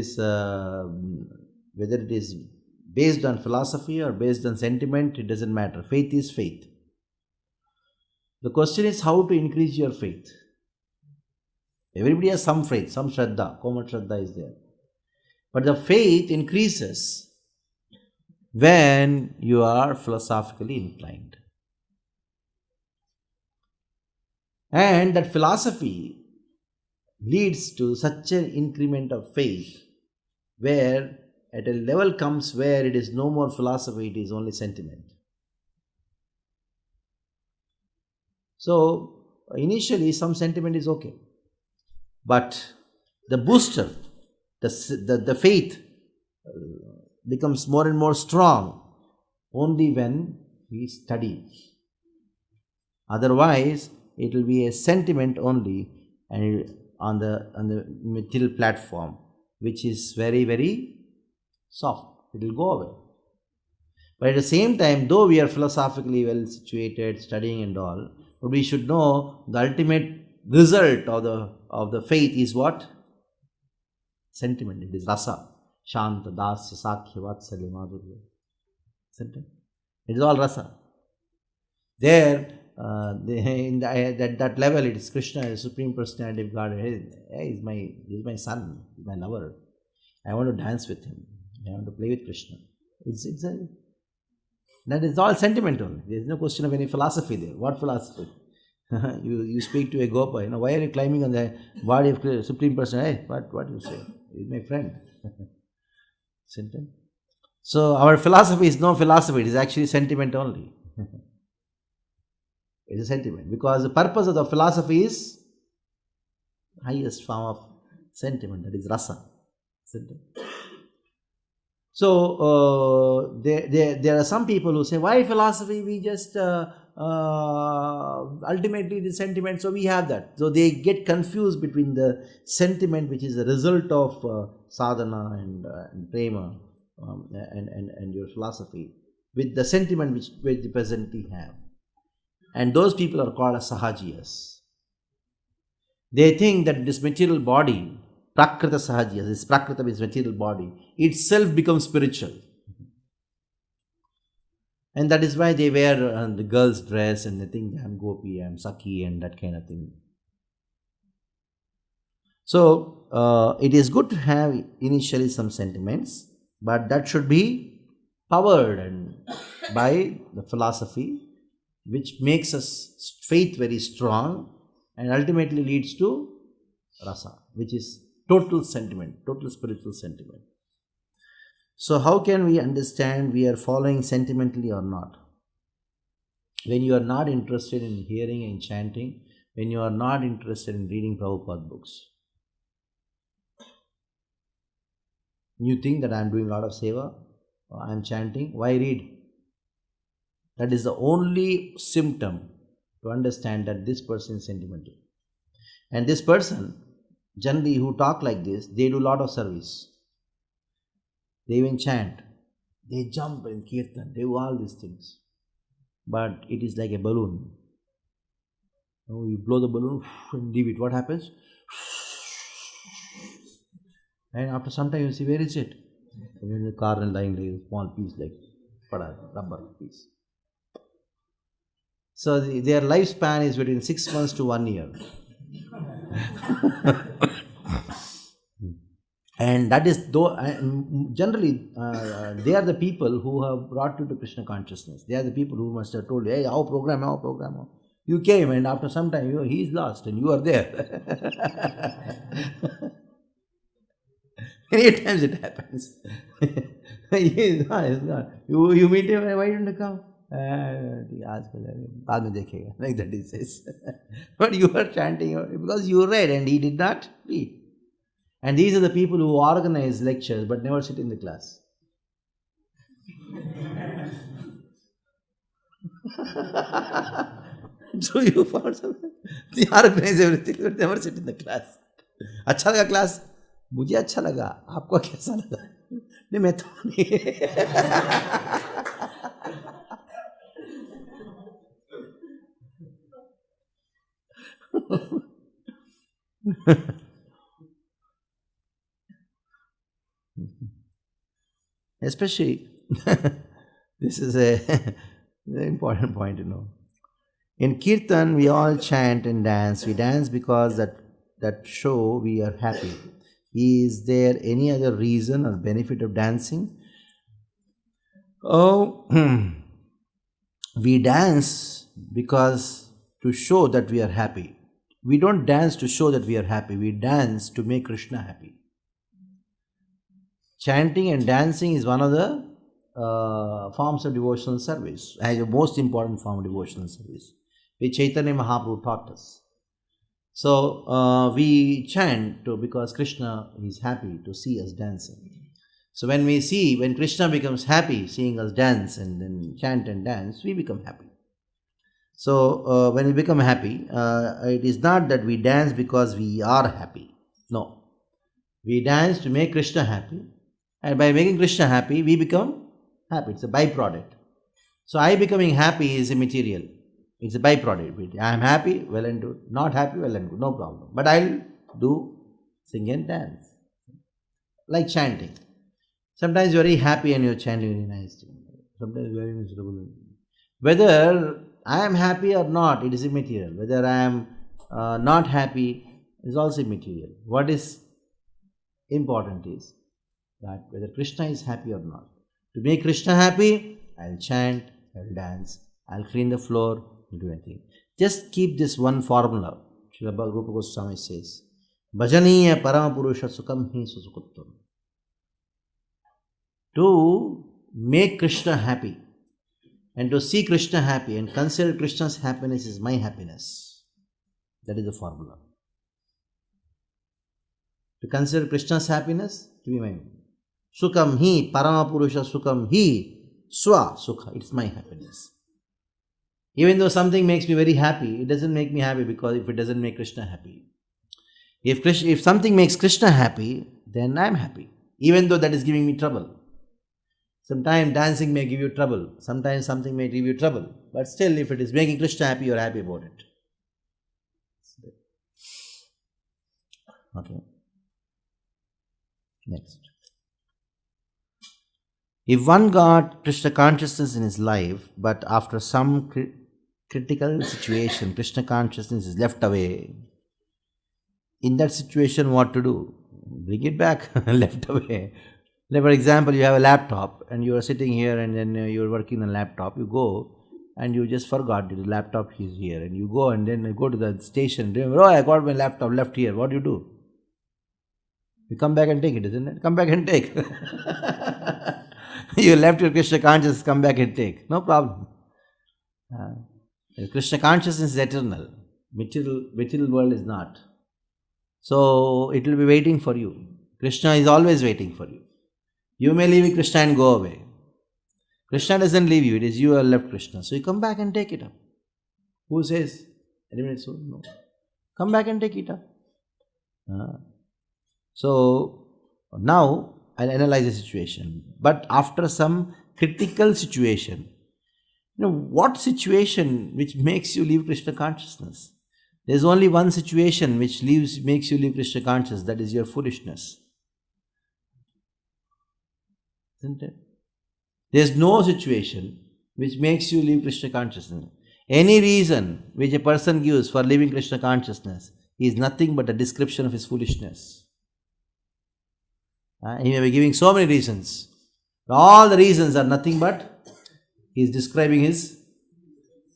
is based on philosophy or based on sentiment, it doesn't matter. Faith is faith. The question is how to increase your faith. Everybody has some faith, some shraddha, common shraddha is there. But the faith increases when you are philosophically inclined. And that philosophy leads to such an increment of faith where at a level comes where it is no more philosophy, it is only sentiment. So initially some sentiment is okay. But the booster, the faith becomes more and more strong only when we study. Otherwise, it will be a sentiment only and on the material platform, which is very, very soft. It will go away. But at the same time, though we are philosophically well situated, studying and all, but we should know the ultimate result of the faith is what? Sentiment. It is rasa. Shanta, dasya, sakhya, vatsalya, madhurya. Isn't it? It is all rasa. There, at that level, it is Krishna, the Supreme Personality of God. Hey, he's my son, he's my lover. I want to dance with him. I want to play with Krishna. That is all sentimental. There is no question of any philosophy there. What philosophy? you speak to a gopa, why are you climbing on the body of the Supreme Person? Hey, what you say? He's my friend. So our philosophy is no philosophy. It is actually sentiment only. It is sentiment, because the purpose of the philosophy is highest form of sentiment, that is rasa. So there are some people who say, why philosophy? We just ultimately the sentiment, so we have that. So they get confused between the sentiment, which is a result of sadhana and prema and your philosophy, with the sentiment which they presently have. And those people are called as sahajiyas. They think that this material body, prakrita sahajiyas, this prakrita means material body, itself becomes spiritual. And that is why they wear the girl's dress and they think I am gopi, I am saki and that kind of thing. So it is good to have initially some sentiments, but that should be powered by the philosophy, which makes us faith very strong and ultimately leads to rasa, which is total sentiment, total spiritual sentiment. So how can we understand we are following sentimentally or not? When you are not interested in hearing and chanting, when you are not interested in reading Prabhupada books, you think that I am doing a lot of seva, or I am chanting, why read? That is the only symptom to understand that this person is sentimental. And this person, generally who talk like this, they do a lot of service. They even chant, they jump in kirtan, they do all these things. But it is like a balloon. You blow the balloon and leave it. What happens? And after some time you see, where is it? In the car and lying like a small piece, like rubber piece. So their lifespan is between 6 months to 1 year. And that is, generally, they are the people who have brought you to Krishna consciousness. They are the people who must have told you, hey, our program. You came and after some time, he is lost and you are there. Many times it happens. He is gone. You meet him, why didn't you come? Like that he says. But you are chanting because you read and he did not read. And these are the people who organize lectures but never sit in the class. So you found something. They organize everything but never sit in the class. अच्छा लगा class? मुझे अच्छा लगा. आपको कैसा लगा? नहीं, मैं तो नहीं. Especially, this is a very important point to know. In Kirtan, we all chant and dance. We dance because that show we are happy. Is there any other reason or benefit of dancing? Oh, we dance because to show that we are happy. We don't dance to show that we are happy. We dance to make Krishna happy. Chanting and dancing is one of the forms of devotional service, the most important form of devotional service, which Chaitanya Mahaprabhu taught us. So we chant because Krishna is happy to see us dancing. So when Krishna becomes happy seeing us dance and then chant and dance, we become happy. So when we become happy, it is not that we dance because we are happy. No. We dance to make Krishna happy. And by making Krishna happy, we become happy. It's a byproduct. So I becoming happy is immaterial. It's a byproduct. I am happy, well and good. Not happy, well and good. No problem. But I'll do sing and dance. Like chanting. Sometimes you're very happy and you're chanting very nice. Sometimes very miserable. Whether I am happy or not, it is immaterial. Whether I am not happy is also immaterial. What is important is that whether Krishna is happy or not. To make Krishna happy, I'll chant, I'll dance, I'll clean the floor, I'll do anything. Just keep this one formula. Srila Rupa Goswami says, Bhajaniya Paramapurusha Sukham Hi Susukuttam. To make Krishna happy and to see Krishna happy and consider Krishna's happiness is my happiness. That is the formula. To consider Krishna's happiness to be my Sukham Hi Paramapurusha Sukham Hi Swa Sukha. It's my happiness. Even though something makes me very happy, it doesn't make me happy because if it doesn't make Krishna happy. If something makes Krishna happy, then I'm happy. Even though that is giving me trouble. Sometimes dancing may give you trouble. Sometimes something may give you trouble. But still, if it is making Krishna happy, you're happy about it. Okay. Next. If one got Krishna consciousness in his life, but after some critical situation, Krishna consciousness is left away, in that situation, what to do? Bring it back, left away. Like for example, you have a laptop and you are sitting here and then you are working on a laptop. You go and you just forgot the laptop is here. And you go and then you go to the station. Remember, oh, I got my laptop left here. What do you do? You come back and take it, isn't it? Come back and take. You left your Krishna consciousness, come back and take. No problem. Krishna consciousness is eternal. Material world is not. So it will be waiting for you. Krishna is always waiting for you. You may leave Krishna and go away. Krishna doesn't leave you, it is you who have left Krishna. So you come back and take it up. Who says? Any minute soon? No. Come back and take it up. So now I'll analyze the situation. But after some critical situation, what situation which makes you leave Krishna consciousness? There's only one situation which makes you leave Krishna consciousness, that is your foolishness. Isn't it? There's no situation which makes you leave Krishna consciousness. Any reason which a person gives for leaving Krishna consciousness is nothing but a description of his foolishness. He may be giving so many reasons. All the reasons are nothing but he is describing his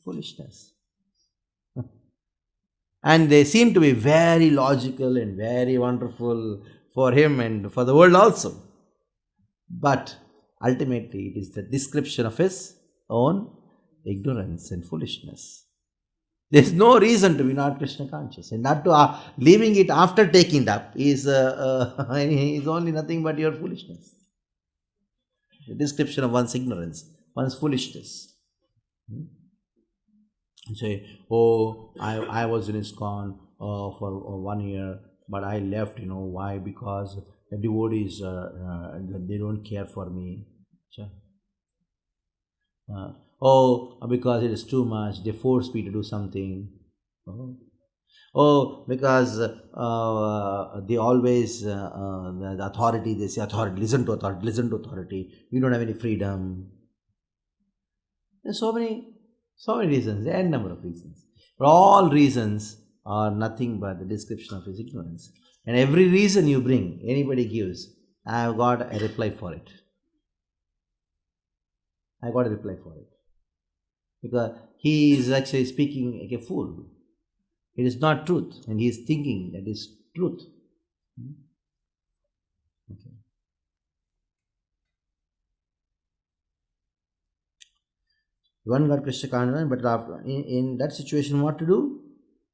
foolishness. And they seem to be very logical and very wonderful for him and for the world also. But ultimately it is the description of his own ignorance and foolishness. There is no reason to be not Krishna conscious. And not to leaving it after taking it up is only nothing but your foolishness. The description of one's ignorance, one's foolishness. You say, oh, I was in ISKCON for 1 year, but I left, why? Because the devotees, they don't care for me. Because it is too much, they force me to do something. Because they always, the authority, they say authority, listen to authority, we don't have any freedom. There's so many reasons, there are n number of reasons. But all reasons are nothing but the description of his ignorance. And every reason you bring, anybody gives, I have got a reply for it. Because he is actually speaking like a fool. It is not truth, and he is thinking that is truth. Okay. One got Krishna consciousness, but after, in that situation, what to do?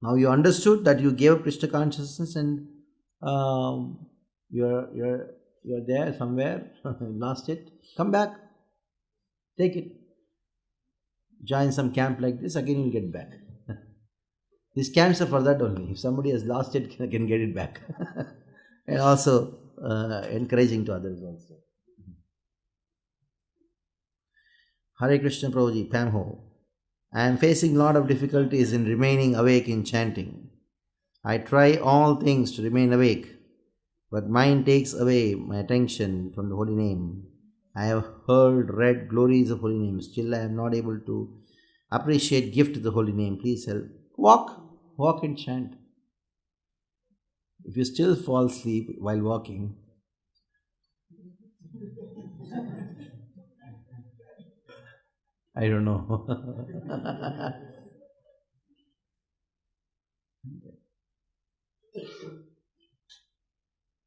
Now you understood that you gave up Krishna consciousness, and you're there somewhere, lost it. Come back, take it. Join some camp like this, again you will get back. These camps are for that only. If somebody has lost it, can get it back. And also encouraging to others also. Hare Krishna Prabhuji, Pam Ho. I am facing a lot of difficulties in remaining awake in chanting. I try all things to remain awake, but mind takes away my attention from the holy name. I have heard, read glories of holy name. Still I am not able to appreciate gift of the holy name. Please help. Walk and chant. If you still fall asleep while walking, I don't know.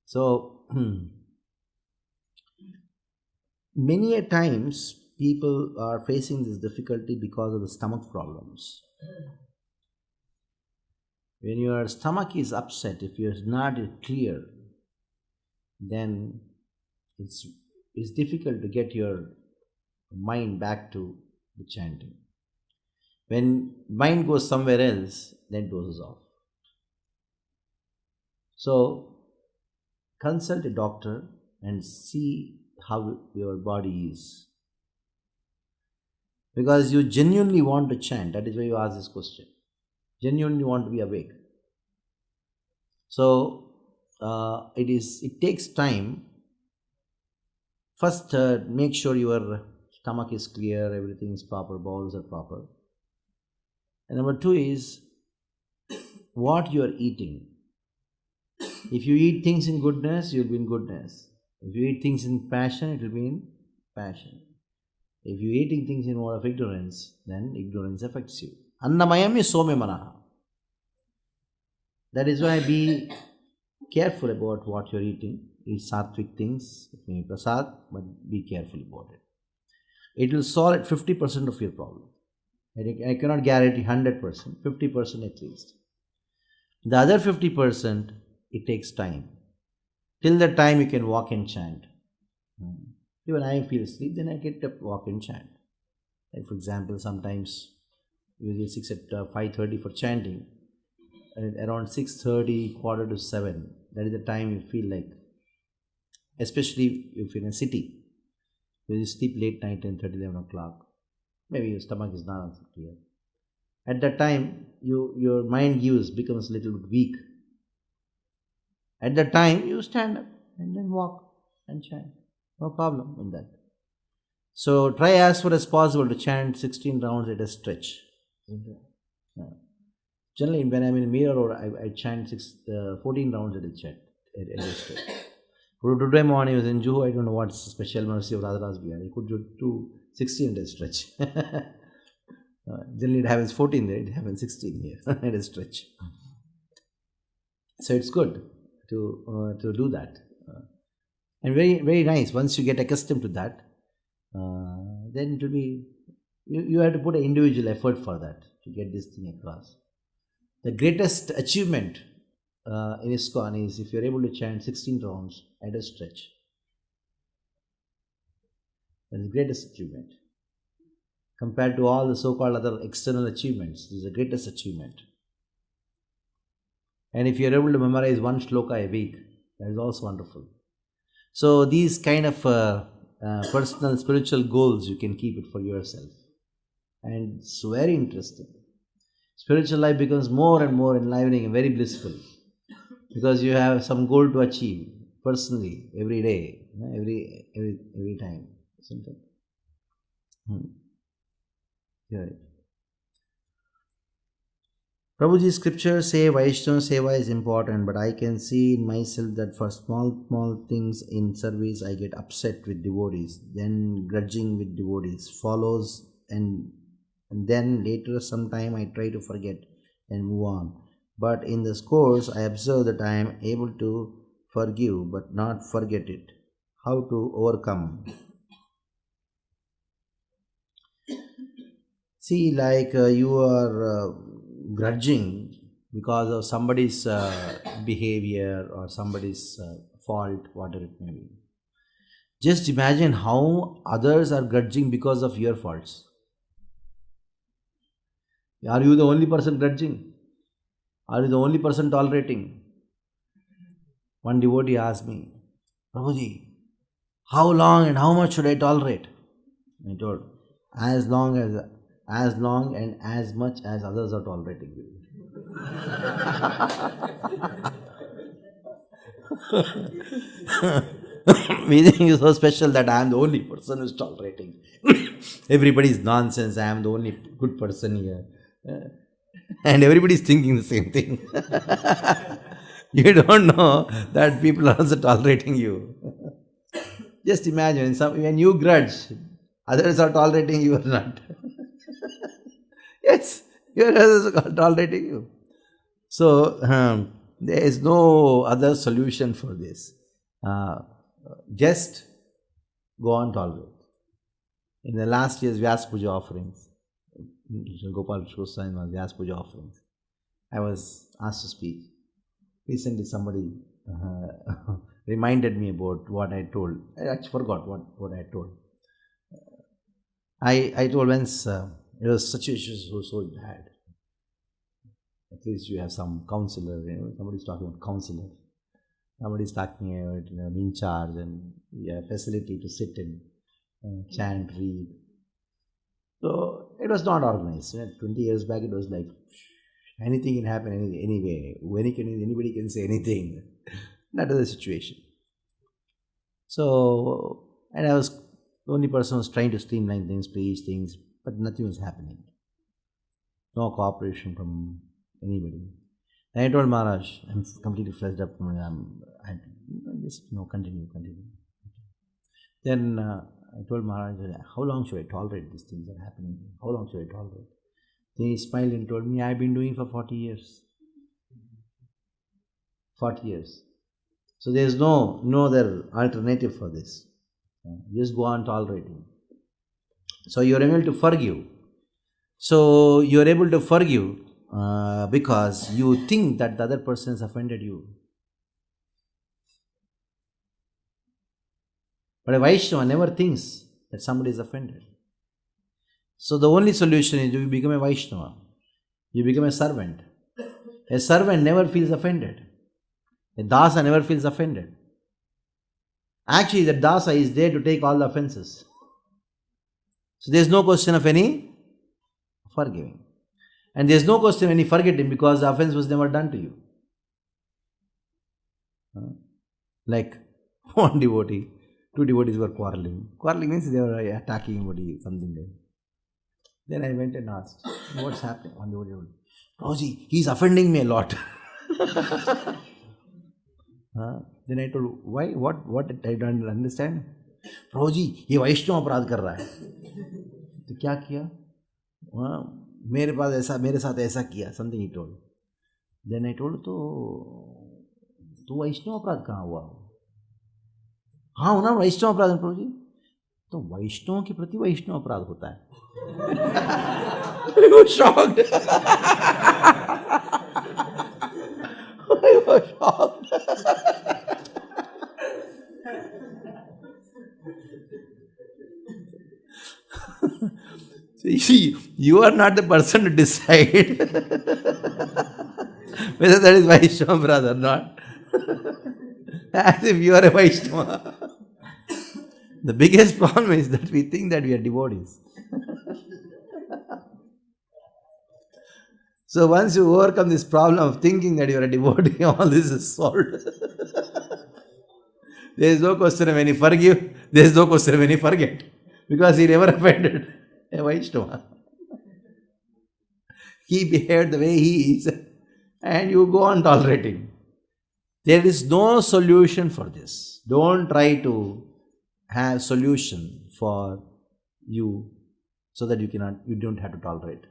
So, many a times people are facing this difficulty because of the stomach problems. When your stomach is upset, if you're not clear, then it's difficult to get your mind back to the chanting. When mind goes somewhere else, then it goes off. So, consult a doctor and see how your body is. Because you genuinely want to chant, that is why you ask this question. Genuinely want to be awake. So, it takes time. First, make sure your stomach is clear, everything is proper, bowels are proper. And number 2 is what you are eating. If you eat things in goodness, you will be in goodness. If you eat things in passion, it will be in passion. If you are eating things in mode of ignorance, then ignorance affects you. Annamayam is some manaha. That is why be careful about what you are eating. Eat sattvic things, it may be prasad, but be careful about it. It will solve 50% of your problem. I cannot guarantee 100%, 50% at least. The other 50%, it takes time. Till the time you can walk and chant. Even I feel asleep, then I get up, walk and chant. Like for example, sometimes usually 6 at 5:30 for chanting, and around 6:30, quarter to 7, that is the time you feel like, especially if you're in a city, you sleep late night, 10:30, 11 o'clock, maybe your stomach is not clear. At that time, your mind becomes a little bit weak. At that time, you stand up and then walk and chant. No problem in that. So try as far as possible to chant 16 rounds at a stretch. Generally, when I'm in Mira Road, I chant 14 rounds at a stretch. Today morning I was in Juhu. I don't know what's the special mercy of Radharas Bihar. I could do 16 at a stretch. Generally, it happens 14 there, it happens 16 here at a stretch. So it's good to do that. And very, very nice. Once you get accustomed to that, then it will be, you have to put an individual effort for that to get this thing across. The greatest achievement in ISKCON is if you're able to chant 16 rounds at a stretch. That is the greatest achievement. Compared to all the so-called other external achievements, this is the greatest achievement. And if you're able to memorize one shloka a week, that is also wonderful. So these kind of personal spiritual goals, you can keep it for yourself. And it's very interesting. Spiritual life becomes more and more enlivening and very blissful. Because you have some goal to achieve personally every day, every time, isn't it? Right. Prabhuji's scriptures say Vaishnava Seva is important, but I can see in myself that for small things in service I get upset with devotees, then grudging with devotees follows, and then later sometime I try to forget and move on. But in this course I observe that I am able to forgive but not forget it. How to overcome? See, like you are grudging because of somebody's behavior or somebody's fault, whatever it may be. Just imagine how others are grudging because of your faults. Are you the only person grudging? Are you the only person tolerating? One devotee asked me, Prabhuji, how long and how much should I tolerate? I told, as long as as long and as much as others are tolerating you. We think it's so special that I am the only person who is tolerating. Everybody is nonsense, I am the only good person here. And everybody is thinking the same thing. You don't know that people are also tolerating you. Just imagine, when you grudge, others are tolerating you or not. Yes, others are tolerating you. So, there is no other solution for this. Just go on tolerate. In the last year's Vyas Puja offerings, Gopal Goswami Vyas Puja offerings, I was asked to speak. Recently somebody reminded me about what I told. I actually forgot what I told. I told once, it was situation was so bad. At least you have some counselor, somebody's talking about counselor. Somebody's talking about in charge, and you have facility to sit and chant, read. So it was not organized. 20 years back it was like anything can happen anyway. Anybody can say anything. That was the situation. So, and I was the only person who was trying to streamline things, preach things, but nothing was happening. No cooperation from anybody. And I told Maharaj, I'm completely fledged up. I just continue. Then I told Maharaj, how long should I tolerate these things that are happening? How long should I tolerate? Then he smiled and told me, I've been doing for 40 years. 40 years. So there is no other alternative for this. Just go on tolerating. So you are able to forgive. So you are able to forgive because you think that the other person has offended you. But a Vaishnava never thinks that somebody is offended. So the only solution is you become a Vaishnava. You become a servant. A servant never feels offended. A dasa never feels offended. Actually, the dasa is there to take all the offenses. So there is no question of any forgiving. And there is no question of any forgetting because the offense was never done to you. Like one devotee, two devotees were quarreling. Quarreling means they were attacking somebody, something like that. Then I went and asked, what's happening? One devotee told, Prabhuji, he's offending me a lot. Then I told, why? What? I don't understand. Prabhuji, ये वैष्णव अपराध कर रहा है. तो क्या किया? मेरे साथ ऐसा किया. Something he told. Then I told, तो वैष्णव अपराध कहाँ हुआ? हाँ होना वैष्णव अपराध प्रभुजी. तो वैष्णव के प्रति वैष्णव अपराध होता है. I was shocked. I was shocked. So you see, you are not the person to decide whether that is Vaishnava brother or not. As if you are a Vaishnava. The biggest problem is that we think that we are devotees. So once you overcome this problem of thinking that you are a devotee, all this is solved. There is no question of any forgive, there is no question of any forget. Because he never offended a Vaishnava. He behaved the way he is and you go on tolerating. There is no solution for this. Don't try to have solution for you so that you don't have to tolerate.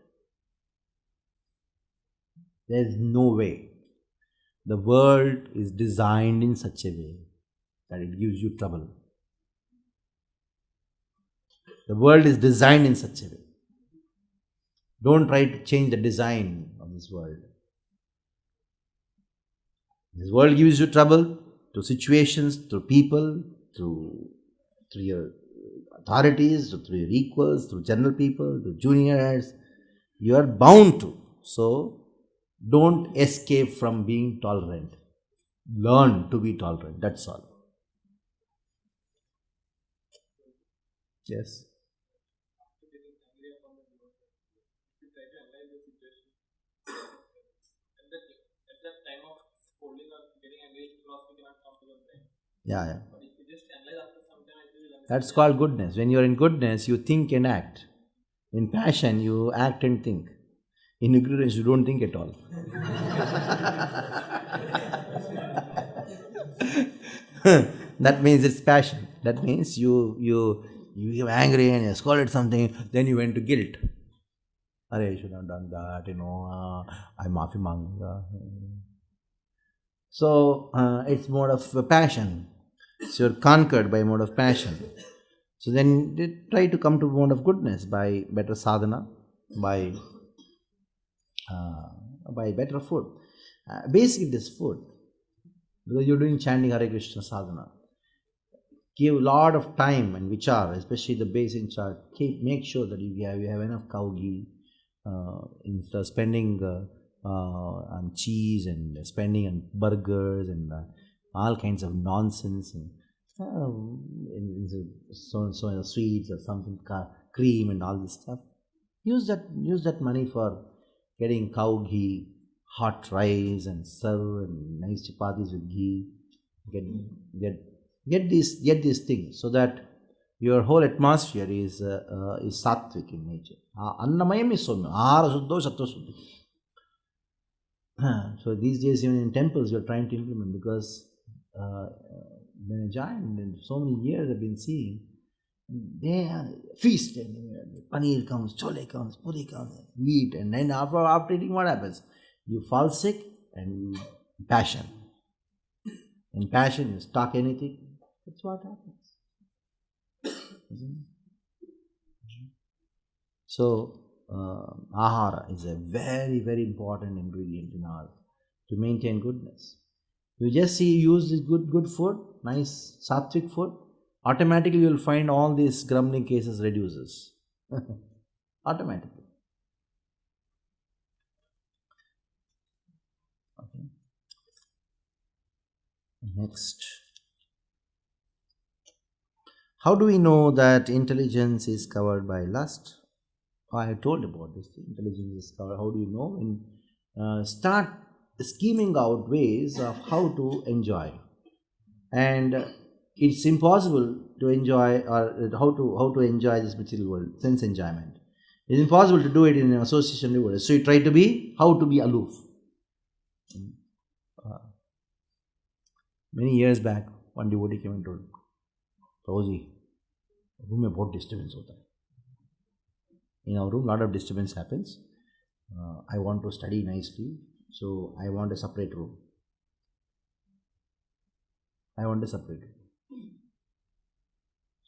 There is no way. The world is designed in such a way that it gives you trouble. The world is designed in such a way. Don't try to change the design of this world. This world gives you trouble through situations, through people, through your authorities, through your equals, through general people, through juniors. You are bound to. So, don't escape from being tolerant. Learn to be tolerant. That's all. Yes. analyze the situation. At that time of holding or getting engaged, philosophy cannot come to the brain. Yeah. But if you just analyze after some time, it will understand. That's called goodness. When you are in goodness, you think and act. In passion, you act and think. In ignorance, you don't think at all. That means it's passion. That means you get angry and you scolded something, then you went to guilt. Arey, I should have done that, I'm maafi manganga. So it's mode of passion. So you're conquered by mode of passion. So then they try to come to mode of goodness by better sadhana, by better food. Basically, it is food. Because you're doing chanting Hare Krishna sadhana. Give a lot of time and vichar, especially the basic chart. Make sure that you have enough cow ghee instead of spending on cheese and spending on burgers and all kinds of nonsense and so sweets or something, cream and all this stuff. Use that money for getting cow ghee, hot rice and serve and nice chapatis with ghee. Get these things so that your whole atmosphere is sattvic in nature. Annamayam is somya. Ahara suddho sattva suddhi. So these days even in temples you are trying to implement, because when I joined, and so many years I've been seeing, they feast and paneer comes, chole comes, puri comes, meat, and then after eating what happens? You fall sick and passion. In passion you talk anything. That's what happens. So ahara is a very, very important ingredient in our to maintain goodness. You just use this good food, nice sattvic food, automatically you will find all these grumbling cases reduces. Automatically. Okay. Next. How do we know that intelligence is covered by lust? I have told about this. Intelligence is covered. How do you know? And start scheming out ways of how to enjoy. And it's impossible to enjoy, or how to enjoy this material world, sense enjoyment. It's impossible to do it in an association world. So you try to be aloof. Many years back, one devotee came and told, Prabhuji, room mein bahut disturbance hota hai. In our room, lot of disturbance happens. I want to study nicely, so I want a separate room. So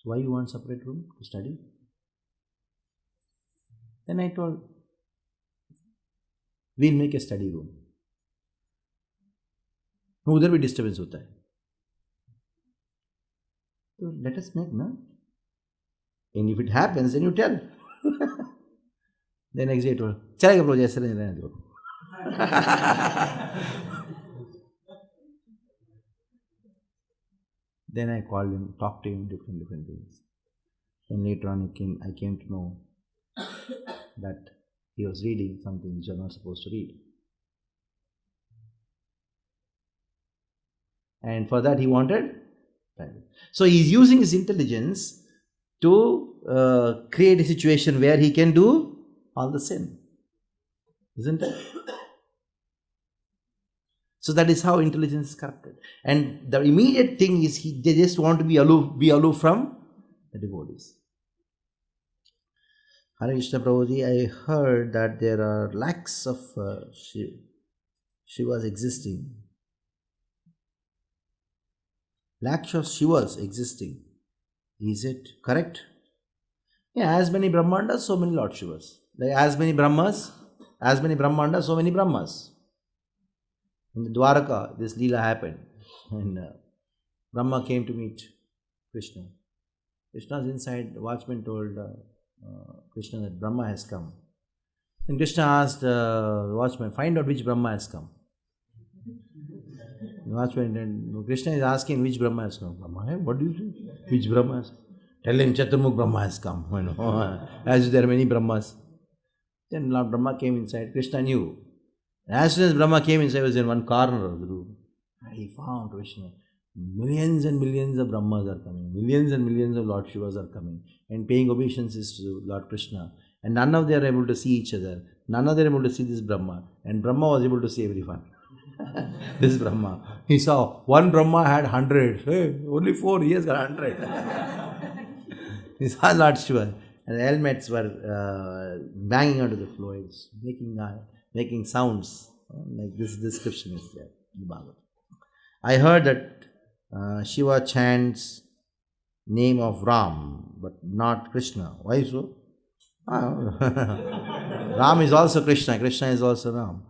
why you want separate room to study? Then I told, we'll make a study room. उधर भी disturbance होता है. So let us make, no? And if it happens, then you tell. Then next day I told, चलेगा project ऐसे रहने दो. Then I called him, talked to him different things. Then later on I came to know that he was reading something which you are not supposed to read. And for that he wanted private. So he is using his intelligence to create a situation where he can do all the sin. Isn't it? So that is how intelligence is corrupted. And the immediate thing is they just want to be aloof from the devotees. Hare Krishna Prabhuji, I heard that there are lakhs of Shivas existing. Lakhs of Shivas existing. Is it correct? Yeah, as many Brahmandas, so many Lord Shivas. Like as many Brahmandas, so many Brahmas. In the Dwaraka, this Leela happened. And Brahma came to meet Krishna. Krishna's inside, the watchman told Krishna that Brahma has come. And Krishna asked the watchman, find out which Brahma has come. The watchman, and Krishna is asking which Brahma has come. Brahma, what do you say? Which Brahma has come? Tell him Chaturmukh Brahma has come. As there are many Brahmas. Then Lord Brahma came inside. Krishna knew. As soon as Brahma came inside, he was in one corner of the room. He found Krishna. Millions and millions of Brahmas are coming. Millions and millions of Lord Shivas are coming and paying obeisances to Lord Krishna. And none of them are able to see each other. None of them are able to see this Brahma. And Brahma was able to see everyone. This Brahma. He saw one Brahma had 100. Hey, only 4, he has got 100. He saw Lord Shiva. And the helmets were banging onto the floor, making sounds. Like this description is there in the Bhagavad. I heard that Shiva chants name of Ram, but not Krishna. Why so? Ram is also Krishna. Krishna is also Ram.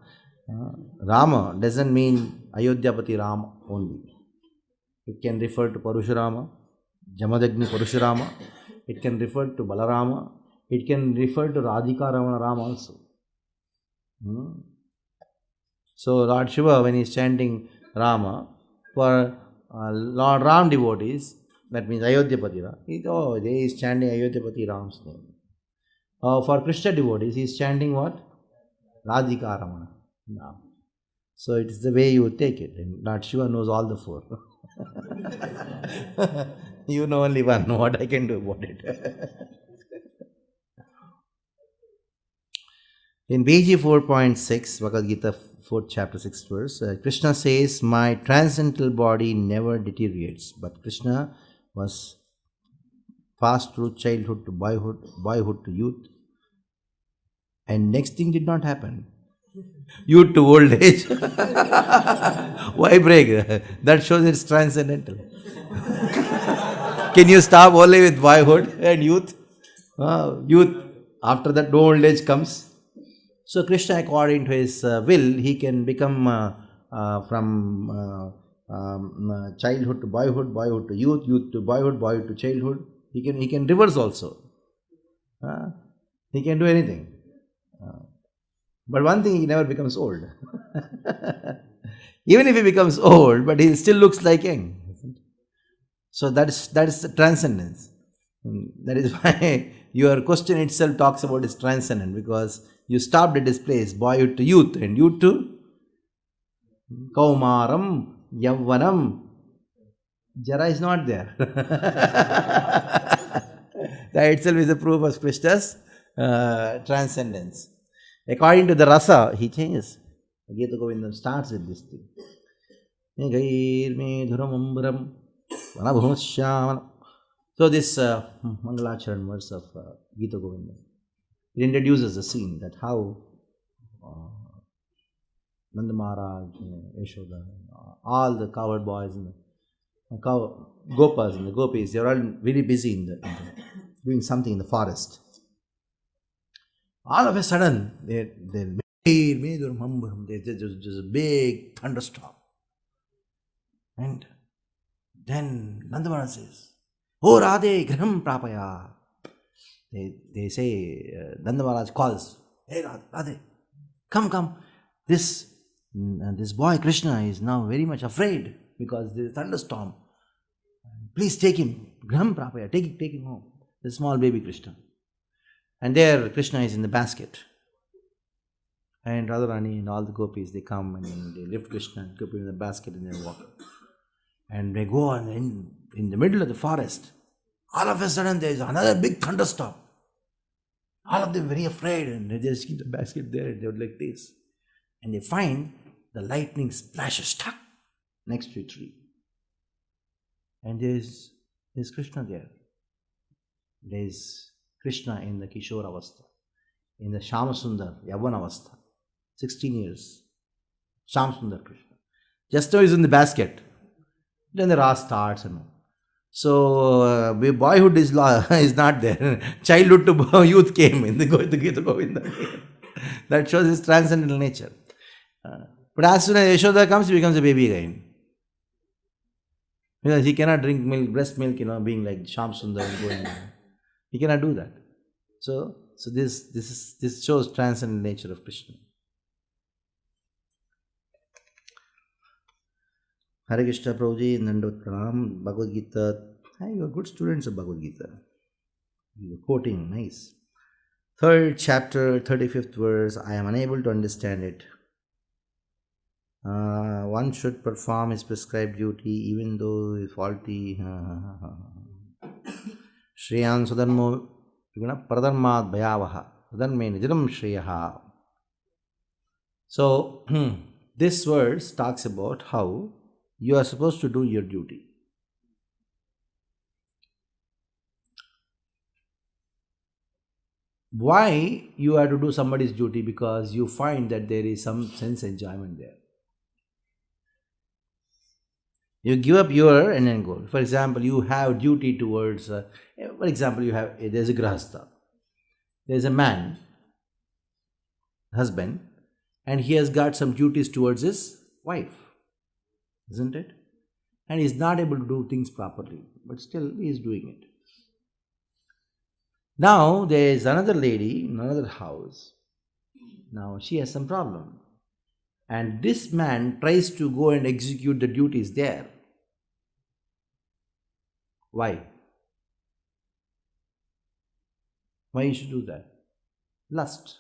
Rama doesn't mean Ayodhyapati Ram only. It can refer to Parashurama, Jamadagni Parashurama. It can refer to Balarama. It can refer to Radhika Ramana Ram also. So Lord Shiva, when he is chanting Rama, for Lord Ram devotees, that means Ayodhyapati Ram, he is chanting Ayodhyapati Ram's name. For Krishna devotees, he is chanting what? Radhika Ramana. No. So it is the way you take it. And Lord Shiva knows all the 4. You know only one. What I can do about it? In page 4.6, Bhagavad Gita, 4th chapter, 6th verse, Krishna says, my transcendental body never deteriorates. But Krishna was passed through childhood to boyhood to youth. And next thing did not happen. Youth to old age. Why break? That shows it's transcendental. Can you stop only with boyhood and youth? Youth, after that, no old age comes. So Krishna, according to his will, he can become from childhood to boyhood, boyhood to youth, youth to boyhood, boyhood to childhood. He can reverse also. He can do anything. But one thing, he never becomes old. Even if he becomes old, but he still looks like young. So that is the transcendence. That is why your question itself talks about its transcendence, because you stopped at this place, boyhood to youth, and youth to Kaumaram, Yavvanam. Jara is not there. That itself is a proof of Krishna's transcendence. According to the rasa, he changes. Gita Govindam starts with this thing. So this Mangalacharan verse of Gita Govindam, it introduces the scene that how Nanda Maharaj, Yashoda, all the cowherd boys and the gopas and the gopis, they are all very busy in doing something in the forest. All of a sudden, there's a big thunderstorm. And then Nanda Maharaj says, "Oh Radhe, Graham Prapaya." They say, Nanda Maharaj calls, "Hey Radhe, come. This boy Krishna is now very much afraid because there is a thunderstorm. Please take him, Graham Prapaya, take him home." The small baby Krishna. And there Krishna is in the basket. And Radharani and all the gopis, they come and they lift Krishna and put him in the basket and they walk. And they go on in the middle of the forest. All of a sudden there is another big thunderstorm. All of them very afraid, and they just keep the basket there and they would like this. And they find the lightning splashes stuck next to a tree. And there's Krishna there. There's Krishna in the Kishore Avastha, in the Shama Sundar, Yavan Avastha, 16 years. Shama Sundar Krishna. Just now he's in the basket. Then the Ras starts and all. So boyhood is not there. Childhood to youth came in the Gita Govinda. That shows his transcendental nature. But as soon as Yashoda comes, he becomes a baby again. Because he cannot drink milk, breast milk, being like Sham Sundar and going. He cannot do that. So this shows transcendental nature of Krishna. Hare Krishna Prabhuji, Nandot Pranam, Bhagavad Gita. Hey, you are good students of Bhagavad Gita. You are quoting, nice. Third chapter, 35th verse, I am unable to understand it. One should perform his prescribed duty even though he faulty. Shreyan Sudharmo Pradharmad Bhayavaha Sudharme Nijanam Shreyaha. So, this verse talks about how you are supposed to do your duty. Why you have to do somebody's duty? Because you find that there is some sense enjoyment there. You give up your end goal. For example, you have duty towards, for example, there's a grahastha. There's a man, husband, and he has got some duties towards his wife, isn't it? And he's not able to do things properly, but still he is doing it. Now there is another lady in another house. Now she has some problem. And this man tries to go and execute the duties there. Why? Why you should do that? Lust.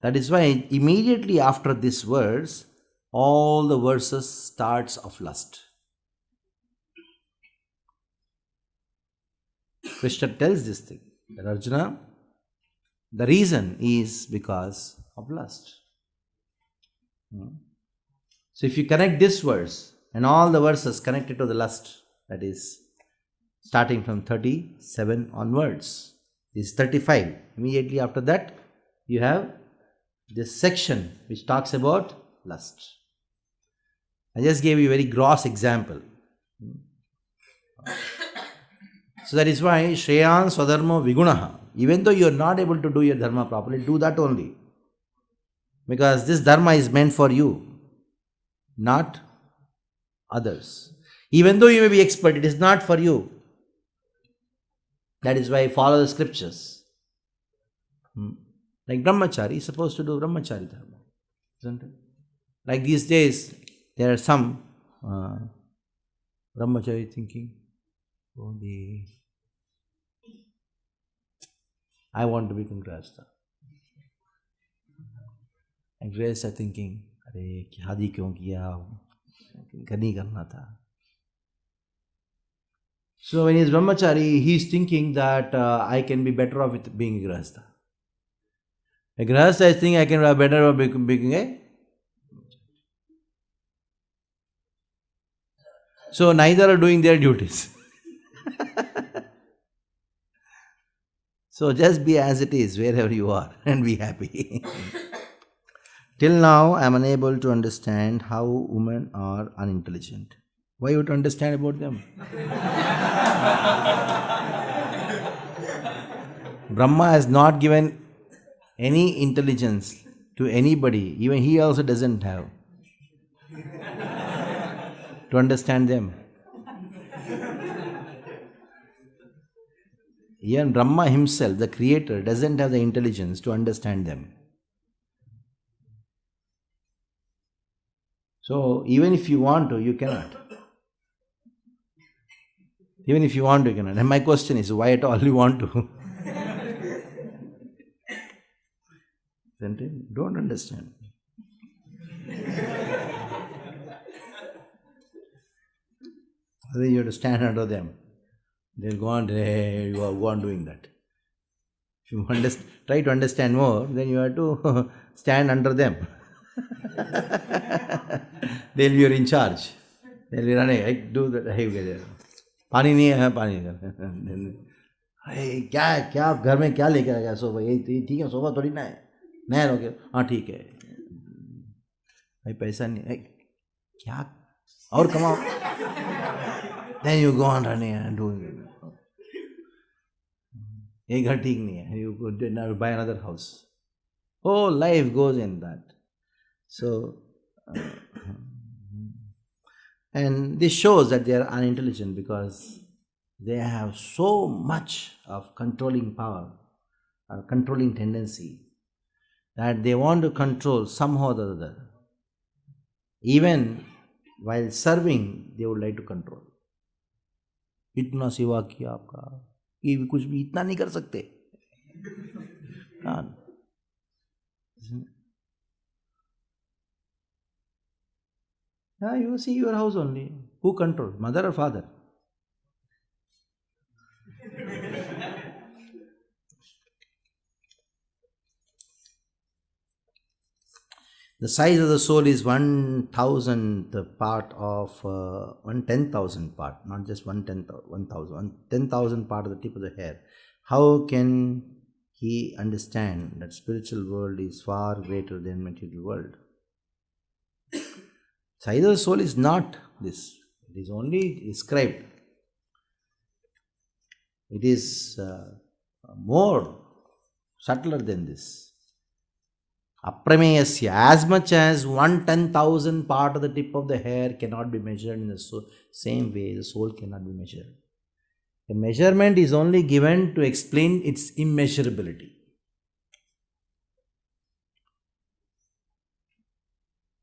That is why immediately after this verse, all the verses starts of lust. Krishna tells this thing, that Arjuna, the reason is because of lust. So if you connect this verse and all the verses connected to the lust, that is starting from 37 onwards, this is 35. Immediately after that, you have this section which talks about lust. I just gave you a very gross example. So that is why Shreyan Swadharma Vigunaha. Even though you are not able to do your dharma properly, do that only. Because this dharma is meant for you, not others. Even though you may be expert, it is not for you. That is why follow the scriptures. Like brahmachari is supposed to do brahmachari dharma, isn't it? Like these days, there are some brahmachari thinking, I want to become grahastha. And grahastha thinking, अरे शादी क्यों किया, नहीं करना था. So when he is brahmachari, he is thinking that I can be better off with being a grahastha. A grahastha is thinking I can be better off being a. So neither are doing their duties. So just be as it is wherever you are and be happy. Till now I am unable to understand how women are unintelligent. Why you to understand about them? Brahma has not given any intelligence to anybody. Even he also doesn't have to understand them. Even Brahma himself, the creator, doesn't have the intelligence to understand them. So even if you want to, you cannot. Even if you want to, you cannot. And my question is, why at all you want to? Don't understand. You have to stand under them. They'll go on, hey, you are go on doing that. If you try to understand more, then you have to stand under them. They'll be in charge. They'll be running, I do that, hey, पानी नहीं है पानी अरे क्या आप घर में क्या लेकर आ गया सोफा यही ठीक है सोफा थोड़ी ना है नया लोगे हाँ ठीक है भाई पैसा नहीं है क्या और कमाओ then you go on running and doing it. ये घर ठीक नहीं है you go buy another house. Whole life goes in that. So and this shows that they are unintelligent because they have so much of controlling power or controlling tendency that they want to control somehow or the other. Even while serving, they would like to control. इतना सेवा किया आपका ये भी कुछ भी इतना नहीं कर सकते Gone. Yeah, you see your house only. Who controls? Mother or father? The size of the soul is 1,000th part of 1/10,000th part, not just 1,10,000 part of the tip of the hair. How can he understand that spiritual world is far greater than material world? Size of the soul is not this. It is only described. It is more subtler than this. Aprameyasya, as much as 1/10,000 part of the tip of the hair cannot be measured in the same way, the soul cannot be measured. The measurement is only given to explain its immeasurability.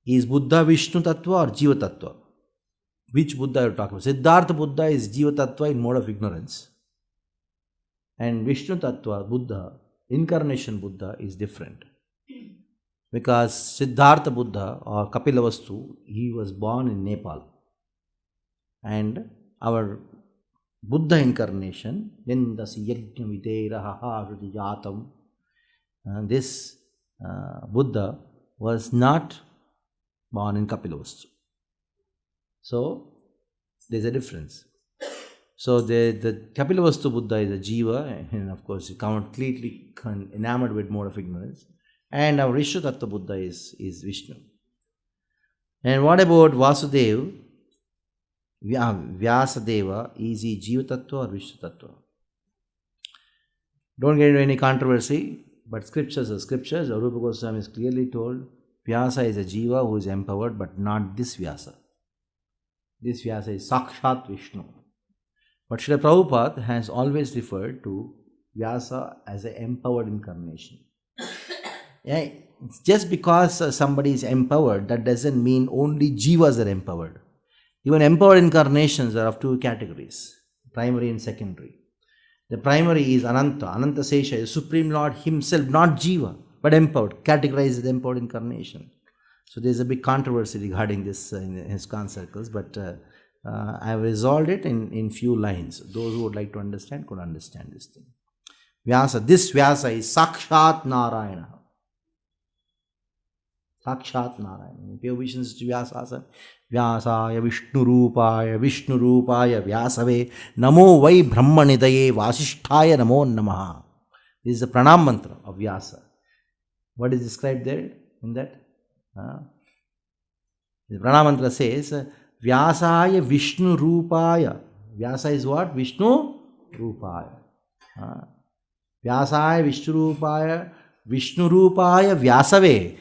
Is Buddha Vishnu Tattva or Jiva Tattva? Which Buddha are you talking about? Siddhartha Buddha is Jiva Tattva in mode of ignorance. And Vishnu Tattva, Buddha, incarnation Buddha is different. Because Siddhartha Buddha or Kapilavastu, he was born in Nepal. And our Buddha incarnation, Nindasi Yajna Videeraha Jatam, this Buddha was not born in Kapilavastu. So, there's a difference. So, the Kapilavastu Buddha is a Jiva, and of course, completely enamored with mode of ignorance. And our Vishnu Tattva Buddha is Vishnu. And what about Vasudeva? Vyasadeva, is he Jiva Tattva or Vishnu Tattva? Don't get into any controversy, but scriptures are scriptures. Arupa Goswami is clearly told Vyasa is a Jiva who is empowered, but not this Vyasa. This Vyasa is Sakshat Vishnu. But Srila Prabhupada has always referred to Vyasa as an empowered incarnation. Yeah, just because somebody is empowered, that doesn't mean only Jivas are empowered. Even empowered incarnations are of two categories, primary and secondary. The primary is Ananta. Ananta Sesha is Supreme Lord himself, not Jiva, but empowered, categorized as empowered incarnation. So there's a big controversy regarding this in ISKCON circles, but I have resolved it in few lines. Those who would like to understand could understand this thing. Vyasa, this Vyasa is Sakshat Narayana. Sakshat Narayana. Pure visions to Vyasa. Vyasaya Vishnu Rupaya Vyasave Namo Vai Brahmanidaye Vasishtaya Namo Namaha. This is the pranam mantra of Vyasa. What is described there in that? The pranam mantra says Vyasaya Vishnu Rupaya. Vyasa is what? Vishnu Rupaya. Vyasaya Vishnu Rupaya. Vishnu Rupaya Vyasave.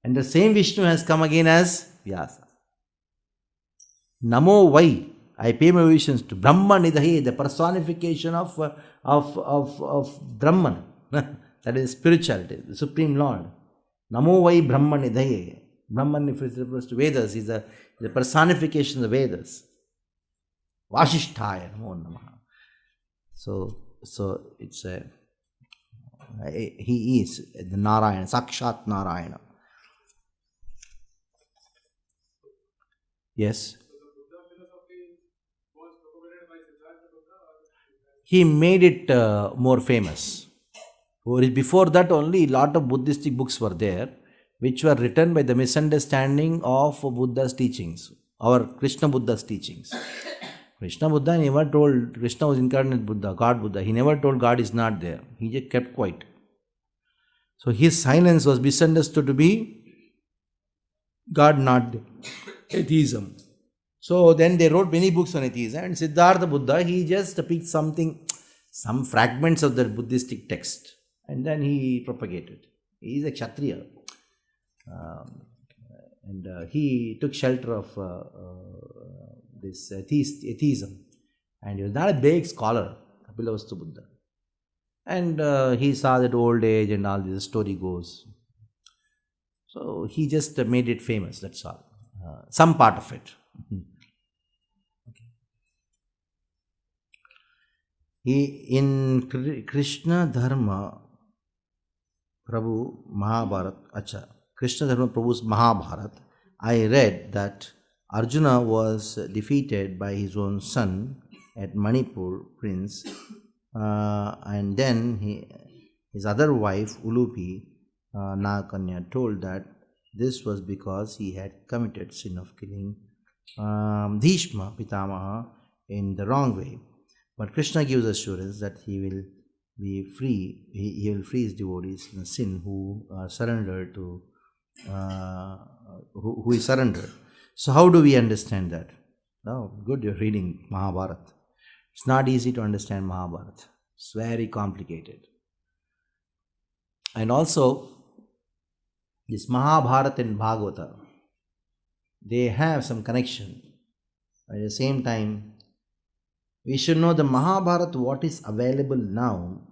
And the same Vishnu has come again as Vyasa. Namo Vai. I pay my visions to Brahman Nidahe, the personification of Brahman. That is spirituality, the Supreme Lord. Namo Vai Brahman Nidahe. Brahman, if it refers to Vedas, is the personification of the Vedas. Vasishtaya Namo Namaha. So it's he is the Narayana, Sakshat Narayana. Yes. He made it more famous. Before that only, a lot of Buddhistic books were there, which were written by the misunderstanding of Buddha's teachings, or Krishna Buddha's teachings. Krishna Buddha never told, Krishna was incarnate Buddha, God Buddha. He never told God is not there. He just kept quiet. So his silence was misunderstood to be God not there. Atheism. So then they wrote many books on atheism, and Siddhartha Buddha, he just picked some fragments of the Buddhistic text, and then he propagated. He is a Kshatriya. And he took shelter of this atheism, and he was not a big scholar, Kapilavastu Buddha. And he saw that old age and all this story goes. So he just made it famous, that's all. Some part of it. Okay. in Krishna Dharma Prabhu Mahabharat, Krishna Dharma Prabhu's Mahabharat, I read that Arjuna was defeated by his own son at Manipur, prince, and then his other wife, Ulupi, Nagakanya, told that this was because he had committed sin of killing Bhishma Pitamaha in the wrong way. But Krishna gives assurance that he will be free, he will free his devotees from sin who are surrendered to, who is surrendered. So how do we understand that? Oh, good, you're reading Mahabharata. It's not easy to understand Mahabharata. It's very complicated. And also, this Mahabharata and Bhagavata, they have some connection. At the same time, we should know the Mahabharata, what is available now,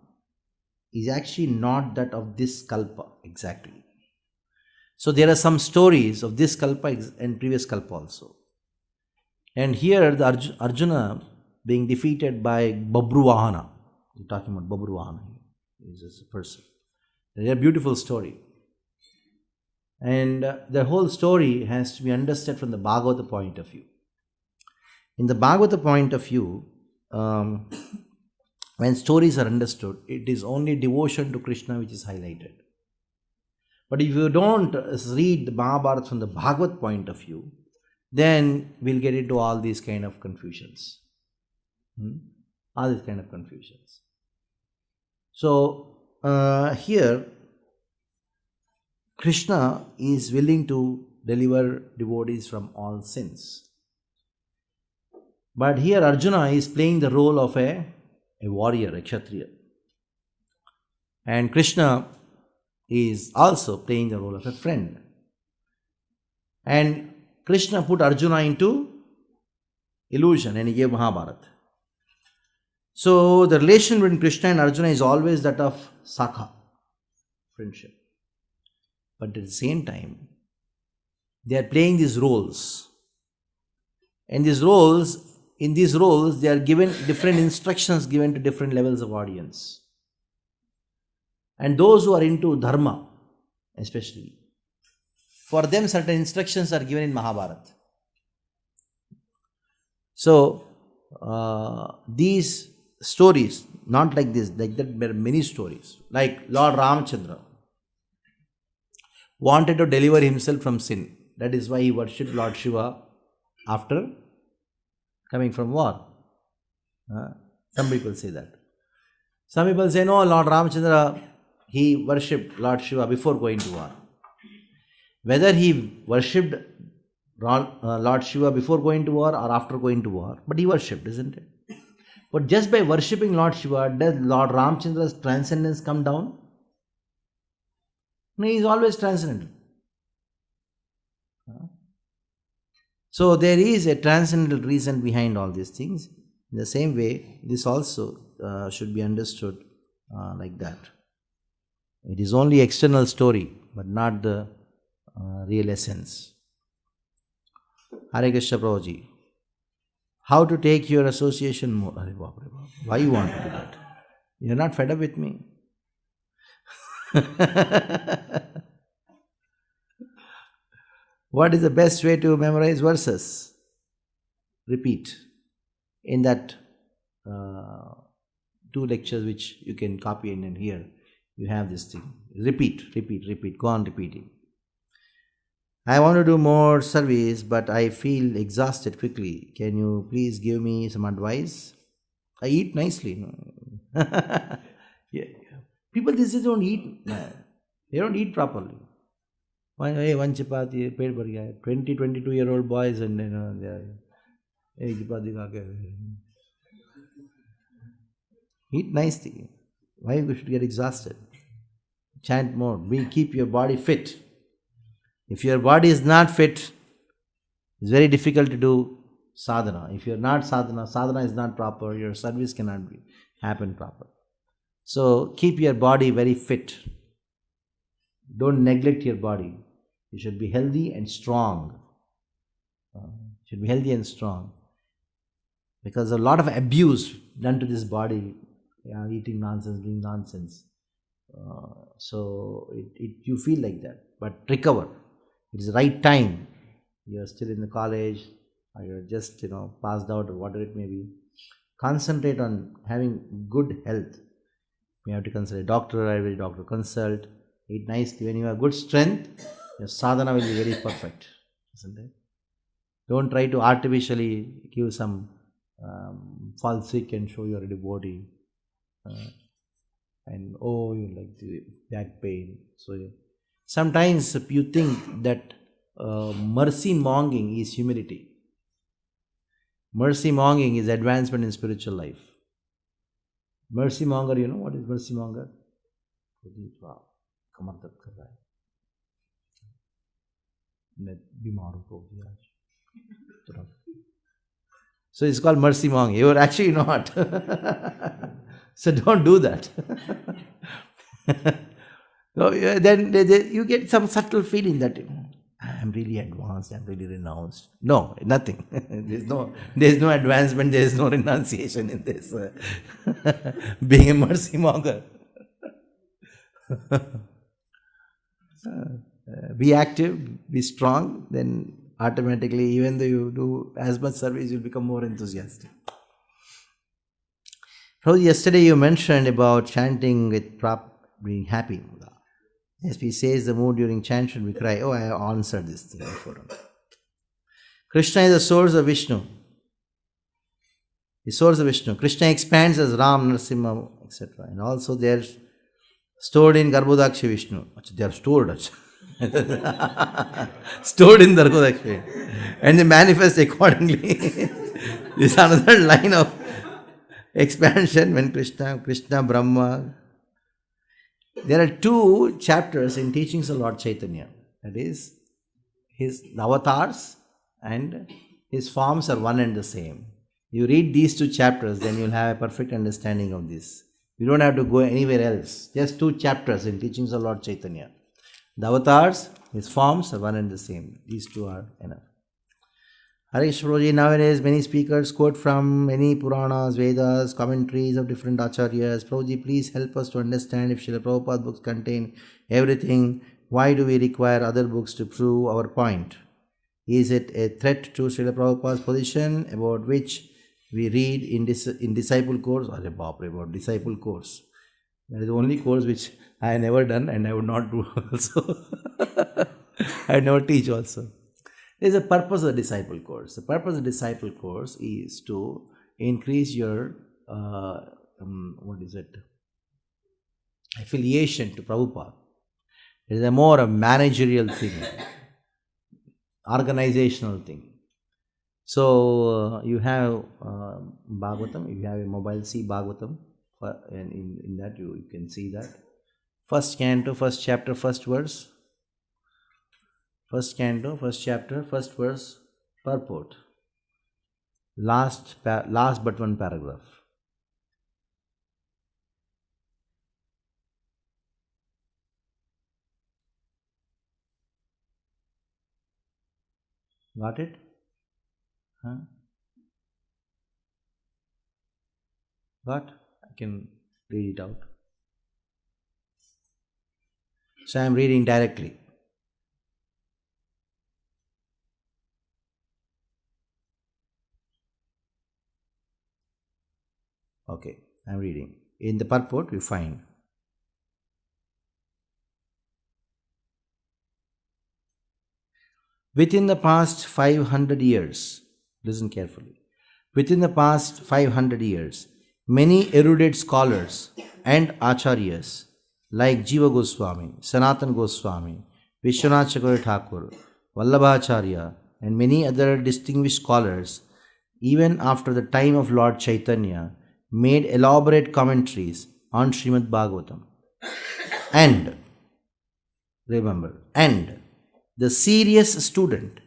is actually not that of this Kalpa exactly. So there are some stories of this Kalpa and previous Kalpa also. And here the Arjuna being defeated by Babruvahana. We're talking about Babruvahana. He's just a person. It's a beautiful story. And the whole story has to be understood from the Bhagavata point of view. In the Bhagavata point of view, when stories are understood, it is only devotion to Krishna which is highlighted. But if you don't read the Mahabharata from the Bhagavad point of view, then we'll get into all these kind of confusions. All these kind of confusions. So, here, Krishna is willing to deliver devotees from all sins. But here Arjuna is playing the role of a warrior, a Kshatriya. And Krishna is also playing the role of a friend. And Krishna put Arjuna into illusion and he gave Mahabharata. So the relation between Krishna and Arjuna is always that of Sakha, friendship. But at the same time, they are playing these roles. And in these roles, they are given different instructions given to different levels of audience. And those who are into dharma, especially, for them certain instructions are given in Mahabharata. So, these stories, not like this, like that, there are many stories. Like Lord Ramchandra wanted to deliver himself from sin. That is why he worshipped Lord Shiva after coming from war. Some people say that. Some people say, no, Lord Ramchandra, he worshipped Lord Shiva before going to war. Whether he worshipped Lord Shiva before going to war or after going to war, but he worshipped, isn't it? But just by worshipping Lord Shiva, does Lord Ramchandra's transcendence come down? No, he is always transcendental. So there is a transcendental reason behind all these things. In the same way, this also should be understood like that. It is only external story, but not the real essence. Hare Krishna Prabhuji. How to take your association more? Why you want to do that? You are not fed up with me. What is the best way to memorize verses? Repeat. In that 2 lectures which you can copy and then hear, you have this thing. Repeat. Go on repeating. I want to do more service, but I feel exhausted quickly. Can you please give me some advice? I eat nicely. Yeah. People these days don't eat. They don't eat properly. One chapati, paid for 20, 22-year-old boys, and they are. Eat nicely. Why we should get exhausted? Chant more. Keep your body fit. If your body is not fit, it's very difficult to do sadhana. If you're not sadhana is not proper, your service cannot happen proper. So keep your body very fit. Don't neglect your body. You should be healthy and strong. Because a lot of abuse done to this body eating nonsense, doing nonsense. So you feel like that. But recover. It is the right time. You're still in the college, or you're just passed out, or whatever it may be. Concentrate on having good health. You have to consult a doctor, every doctor consult, eat nicely. When you have good strength, your sadhana will be very perfect, isn't it? Don't try to artificially give some false sick and show your devotee. And you like the back pain. So sometimes you think that mercy monging is humility. Mercy monging is advancement in spiritual life. Mercy monger, you know what is mercy monger? कमर दर्द कर रहा है, मैं बीमार हो गया आज. So it's called mercy monging. You are actually not. So don't do that. So then you get some subtle feeling that I'm really advanced, I'm really renounced. No, nothing. There's no advancement, there's no renunciation in this. Being a mercy monger. Be active, be strong, then automatically, even though you do as much service, you'll become more enthusiastic. Prabhuji, yesterday you mentioned about chanting with being happy. SP says the mood during chant should be cry. I answered this thing before. Krishna is the source of Vishnu. The source of Vishnu. Krishna expands as Ram, Narasimha, etc. And also they are stored in Garbhodakshi Vishnu. They are stored. Stored in Garbhodakshi. And they manifest accordingly. This is another line of expansion when Krishna, Brahma. There are 2 chapters in teachings of Lord Chaitanya. That is, his avatars and his forms are one and the same. You read these 2 chapters, then you'll have a perfect understanding of this. You don't have to go anywhere else. Just 2 chapters in teachings of Lord Chaitanya. The avatars, his forms are one and the same. These 2 are enough. Hare Krishna, nowadays many speakers quote from many Puranas, Vedas, commentaries of different acharyas. Prabhuji, please help us to understand if Srila Prabhupada books contain everything. Why do we require other books to prove our point? Is it a threat to Srila Prabhupada's position about which we read in disciple course? About disciple course. That is the only course which I have never done and I would not do also. I would never teach also. There is a purpose of the disciple course. The purpose of the disciple course is to increase your affiliation to Prabhupada. It is a more a managerial thing, organizational thing. So you have Bhagavatam, you have a mobile C Bhagavatam, and in that you can see that. First canto, first chapter, first verse. First canto, first chapter, first verse, purport. Last but one paragraph. Got it? Huh? Got? I can read it out. So I am reading directly. Okay, I am reading. In the purport we find within the past 500 years, listen carefully, within the past 500 years, many erudite scholars and acharyas like Jiva Goswami, Sanatan Goswami, Vishwanath Chakravarti Thakur, Vallabhacharya, and many other distinguished scholars, even after the time of Lord Chaitanya, made elaborate commentaries on Srimad Bhagavatam. And, remember, the serious student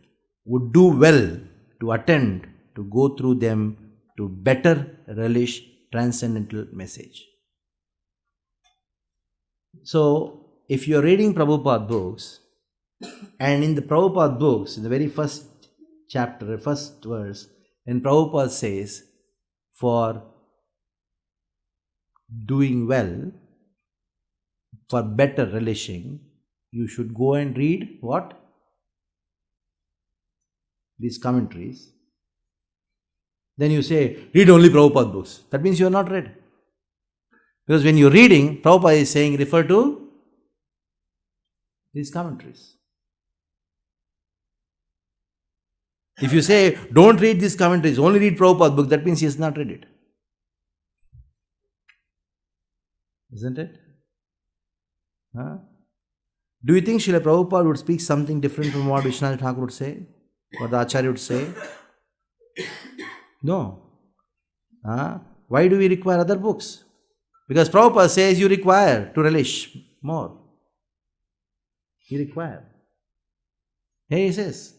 would do well to attempt to go through them to better relish transcendental message. So, if you are reading Prabhupada books, and in the Prabhupada books, in the very first chapter, first verse, and Prabhupada says, for doing well, for better relishing, you should go and read what? These commentaries. Then you say, read only Prabhupada books. That means you are not read. Because when you're reading, Prabhupada is saying, refer to these commentaries. If you say, don't read these commentaries, only read Prabhupada book, that means he has not read it. Isn't it? Huh? Do you think Srila Prabhupada would speak something different from what Vishwanath Thakur would say? What the Acharya would say? No. Why do we require other books? Because Prabhupada says you require to relish more. You require. Here he says,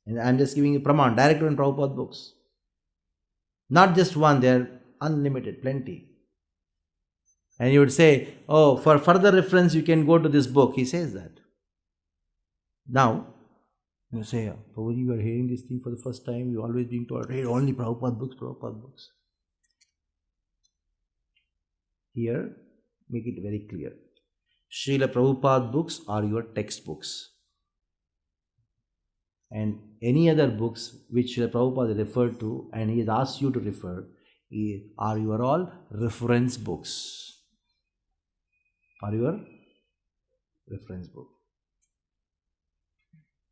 and I am just giving you Praman, direct on Prabhupada books. Not just one, they are unlimited, plenty. And you would say, oh, for further reference you can go to this book. He says that. Now, you say, Prabhuji, you are hearing this thing for the first time, you are always being told, read only Prabhupada books, Prabhupada books. Here, make it very clear. Srila Prabhupada books are your textbooks. And any other books which Srila Prabhupada referred to and he has asked you to refer are your all reference books. Are your reference book.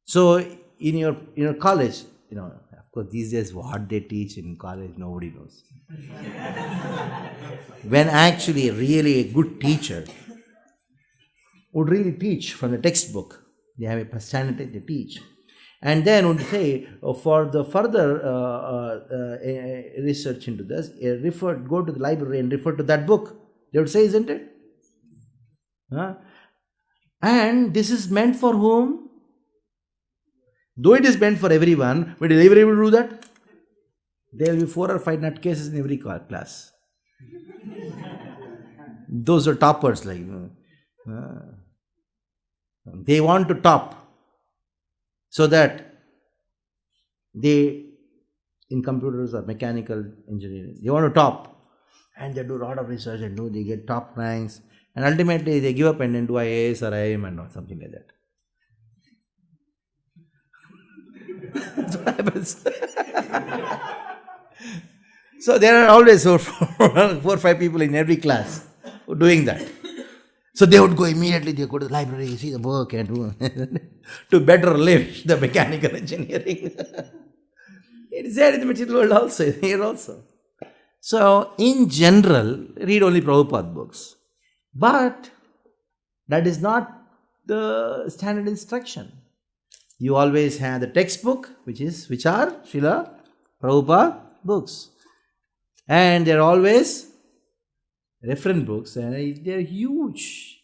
So in your college, of course these days what they teach in college nobody knows. When actually really a good teacher would really teach from the textbook, they have a personality, they teach. And then would say, for the further research into this, go to the library and refer to that book. They would say, isn't it? And this is meant for whom? Though it is meant for everyone, but will everyone do that? There will be 4 or 5 nutcases in every class. Those are toppers, like they want to top. So that they, in computers or mechanical engineering, they want to top. And they do a lot of research and they get top ranks. And ultimately they give up and then do IAS or IIM and something like that. That's what happens. So there are always 4 or 5 people in every class who are doing that. So they would go immediately, they go to the library, see the book and do to better live the mechanical engineering. It is there in the material world also, here also. So in general, read only Prabhupada books. But that is not the standard instruction. You always have the textbook, which are Srila Prabhupada books. And they are always reference books, and they are huge.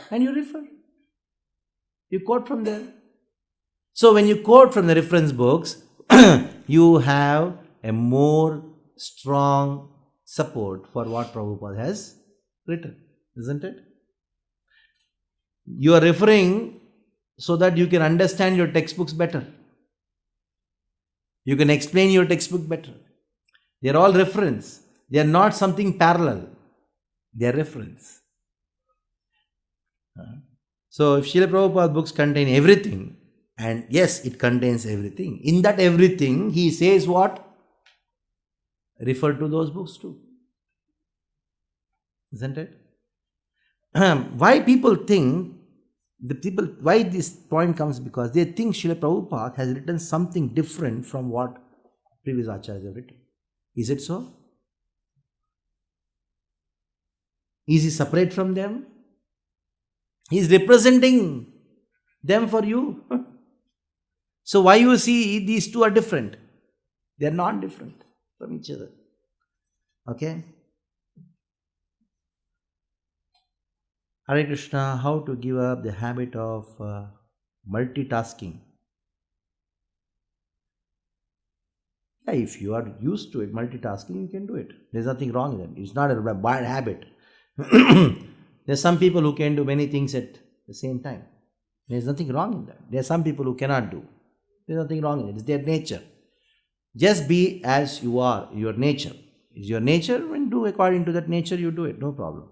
And you refer. You quote from there. So when you quote from the reference books, you have a more strong support for what Prabhupada has written, isn't it? You are referring so that you can understand your textbooks better. You can explain your textbook better. They are all reference. They are not something parallel. They are reference. So if Srila Prabhupada books contain everything, and yes, it contains everything, in that everything, he says what? Refer to those books too. Isn't it? Why people think, why this point comes, because they think Srila Prabhupada has written something different from what previous acharyas have written. Is it so? Is he separate from them? He is representing them for you. So why you see these two are different? They are not different from each other. Okay? Hare Krishna, how to give up the habit of multitasking? Yeah, if you are used to it, multitasking, you can do it. There's nothing wrong with it. It's not a bad habit. There's some people who can do many things at the same time. There's nothing wrong in that. There are some people who cannot do. There's nothing wrong in it. It's their nature. Just be as you are, your nature. Is your nature, when do according to that nature, you do it, no problem.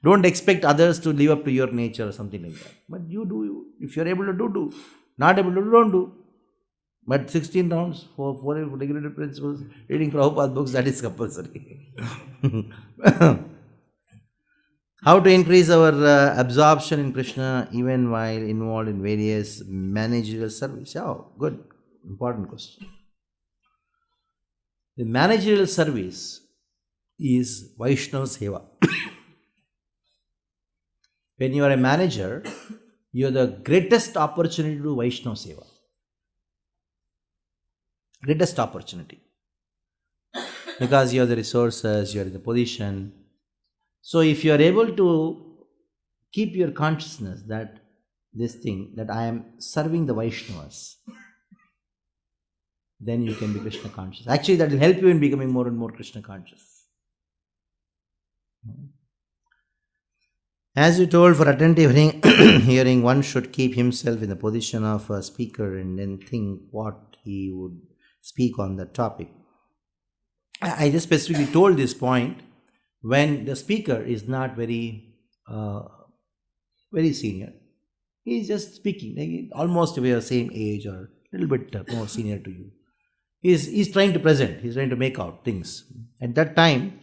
Don't expect others to live up to your nature or something like that. But you do, if you're able to do. Not able to do, don't do. But 16 rounds for 4 regulated principles, reading Prabhupada books, that is compulsory. How to increase our absorption in Krishna even while involved in various managerial service? Oh, good. Important question. The managerial service is Vaishnava Seva. When you are a manager, you have the greatest opportunity to do Vaishnava Seva. Greatest opportunity. Because you have the resources, you are in the position. So if you are able to keep your consciousness that this thing, that I am serving the Vaishnavas, then you can be Krishna conscious. Actually, that will help you in becoming more and more Krishna conscious. As you told, for attentive hearing, one should keep himself in the position of a speaker and then think what he would speak on that topic. I just specifically told this point when the speaker is not very senior. He is just speaking, like almost we are same age or a little bit more senior to you. He's trying to present, he's trying to make out things. At that time,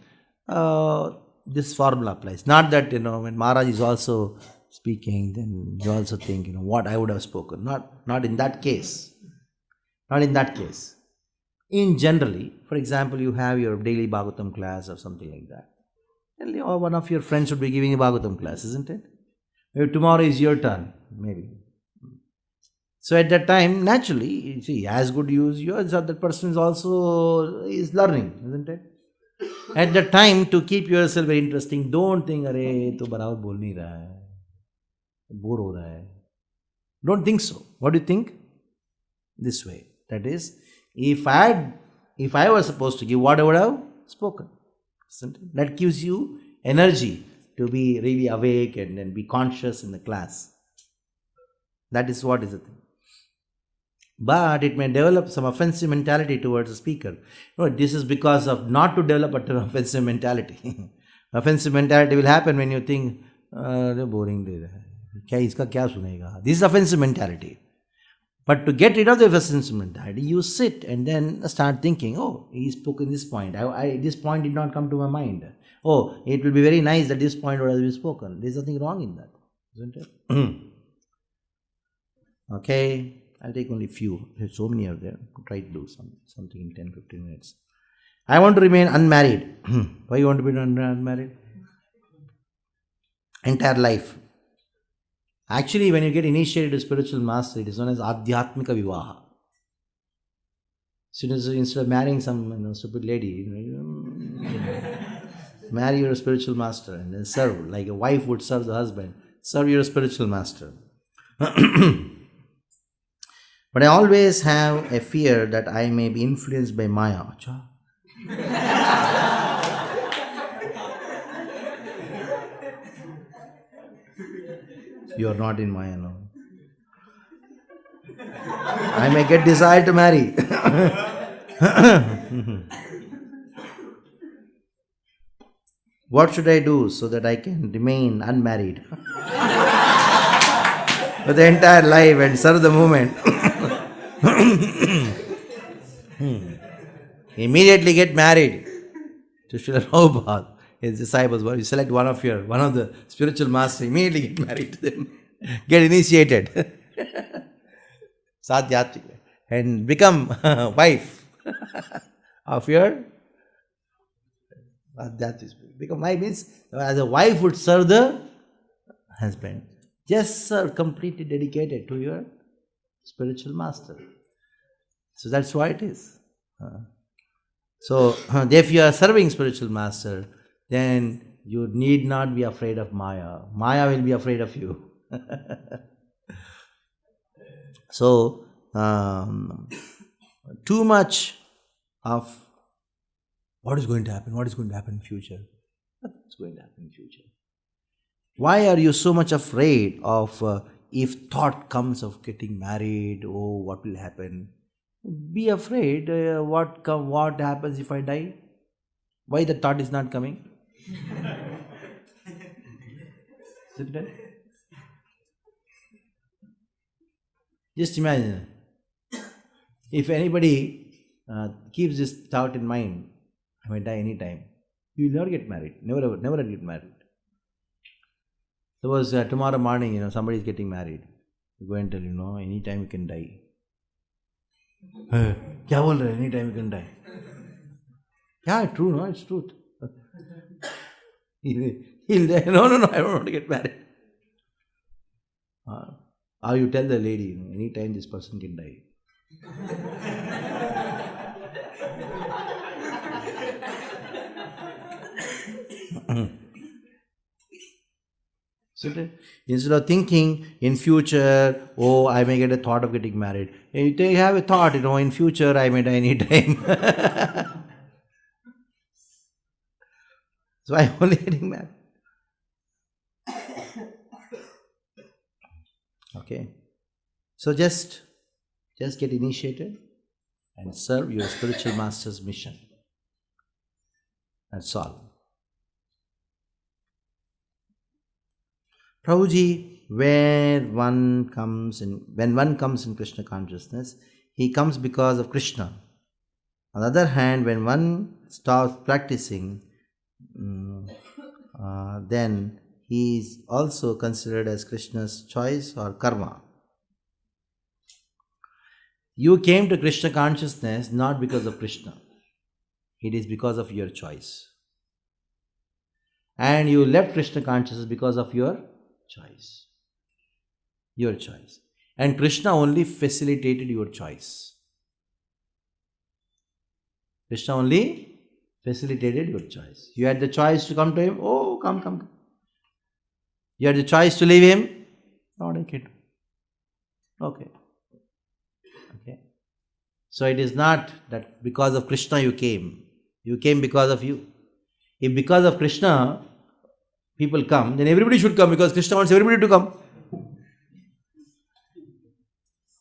this formula applies. Not that, when Maharaj is also speaking, then you also think, what I would have spoken. Not in that case. Not in that case. In generally, for example, you have your daily Bhagavatam class or something like that. Or one of your friends should be giving a Bhagavatam class, isn't it? Maybe tomorrow is your turn, maybe. So at that time, naturally, you see, as good use yours, that person is also learning, isn't it? At that time, to keep yourself very interesting, don't think, "Arey, to barabar bol nahi raha hai, bore ho raha hai." Don't think so. What do you think? This way. That is, if I was supposed to give, what I would have spoken. Isn't it? That gives you energy to be really awake and then be conscious in the class. That is what is the thing. But it may develop some offensive mentality towards the speaker. No, this is because of not to develop an offensive mentality. Offensive mentality will happen when you think, boring day hai. Iska kya sunega? This is offensive mentality. But to get rid of the offensive mentality, you sit and then start thinking, oh, he spoke in this point. This point did not come to my mind. Oh, it will be very nice that this point would have been spoken. There is nothing wrong in that, isn't it? Okay. I'll take only few. There's so many of them. Try to do something in 10-15 minutes. I want to remain unmarried. Why you want to be unmarried? Entire life. Actually, when you get initiated to spiritual master, it is known as Adhyatmika Vivaha. So instead of marrying some stupid lady, marry your spiritual master and then serve, like a wife would serve the husband. Serve your spiritual master. But I always have a fear that I may be influenced by Maya. You are not in Maya now. I may get desire to marry. What should I do so that I can remain unmarried for the entire life and serve the movement? Immediately get married to Srila Prabhupada. His disciples, you select one of the spiritual masters, immediately get married to them. Get initiated. Sadhyatrika. And become wife of your Sadhyatrika. Become wife means, as a wife would serve the husband. Just serve, completely dedicated to your spiritual master. So that's why it is. So if you are serving spiritual master, then you need not be afraid of Maya. Maya will be afraid of you. So, too much of what is going to happen in future. What's going to happen in future? Why are you so much afraid of if thought comes of getting married, oh, what will happen? Be afraid what happens if I die? Why the thought is not coming? Is it right? Just imagine, if anybody keeps this thought in mind, I may die anytime, you will never get married. Never get married. Suppose tomorrow morning, somebody is getting married. You go and tell, anytime you can die. Kya bol rahe? Anytime you can die. Yeah, true, no? It's truth. He'll die. No, I don't want to get married. Or you tell the lady, anytime this person can die. Instead of thinking in future, I may get a thought of getting married. You have a thought, in future I may die anytime. So I'm only getting married. Okay. So just get initiated and serve your spiritual master's mission. That's all. Prabhuji, when one comes in Krishna consciousness, he comes because of Krishna. On the other hand, when one starts practicing, then he is also considered as Krishna's choice or karma. You came to Krishna consciousness not because of Krishna. It is because of your choice. And you left Krishna consciousness because of your choice. Your choice. And Krishna only facilitated your choice. Krishna only facilitated your choice. You had the choice to come to him. Oh, come. You had the choice to leave him. Not a kid. Okay. So it is not that because of Krishna you came. You came because of you. If because of Krishna people come, then everybody should come because Krishna wants everybody to come.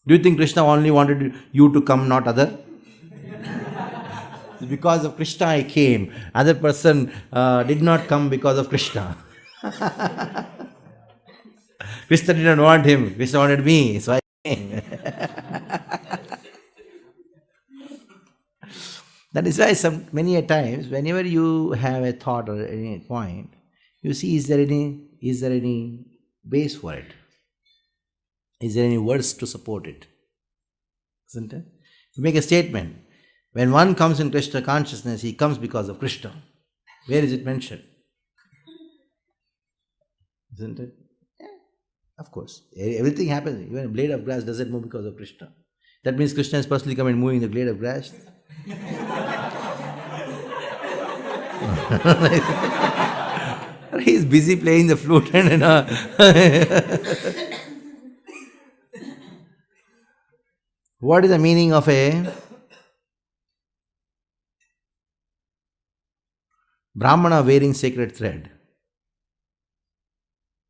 Do you think Krishna only wanted you to come, not other? Because of Krishna I came. Other person did not come because of Krishna. Krishna did not want him. Krishna wanted me. So I came. That is why many a times, whenever you have a thought or any point, you see, is there any base for it? Is there any words to support it? Isn't it? You make a statement. When one comes in Krishna consciousness, he comes because of Krishna. Where is it mentioned? Isn't it? Yeah. Of course. Everything happens. Even a blade of grass doesn't move because of Krishna. That means Krishna is personally coming and moving the blade of grass. He is busy playing the flute and What is the meaning of a Brahmana wearing sacred thread?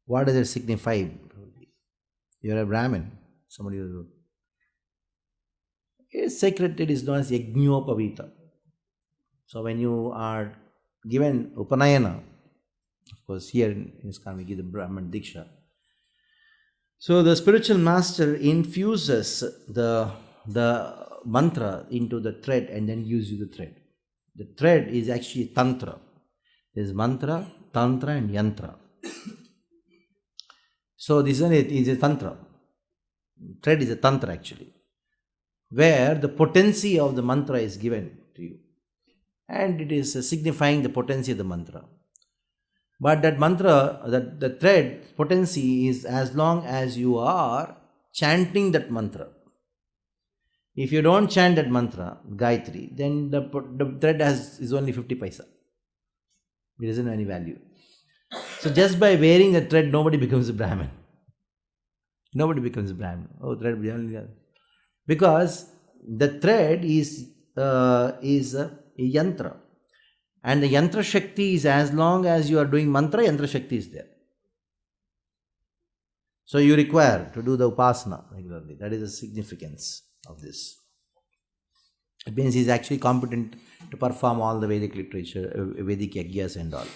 What does it signify? You are a Brahmin. Somebody who is sacred, it is known as Yajñopavita. So when you are given Upanayana, of course here in ISKCON we give the Brahman Diksha. So the spiritual master infuses the mantra into the thread and then gives you the thread. The thread is actually tantra. There is mantra, tantra and yantra. So this one is a tantra. Thread is a tantra actually, where the potency of the mantra is given to you. And it is signifying the potency of the mantra. But that mantra, the thread potency is as long as you are chanting that mantra. If you don't chant that mantra, Gayatri, then the thread is only 50 paisa. It doesn't have any value. So just by wearing the thread, nobody becomes a Brahmin. Nobody becomes a Brahmin. Oh, thread only. Because the thread is a yantra. And the yantra shakti is as long as you are doing mantra, yantra shakti is there. So you require to do the upasana regularly. That is the significance of this. It means he is actually competent to perform all the Vedic literature, Vedic yagyas and all.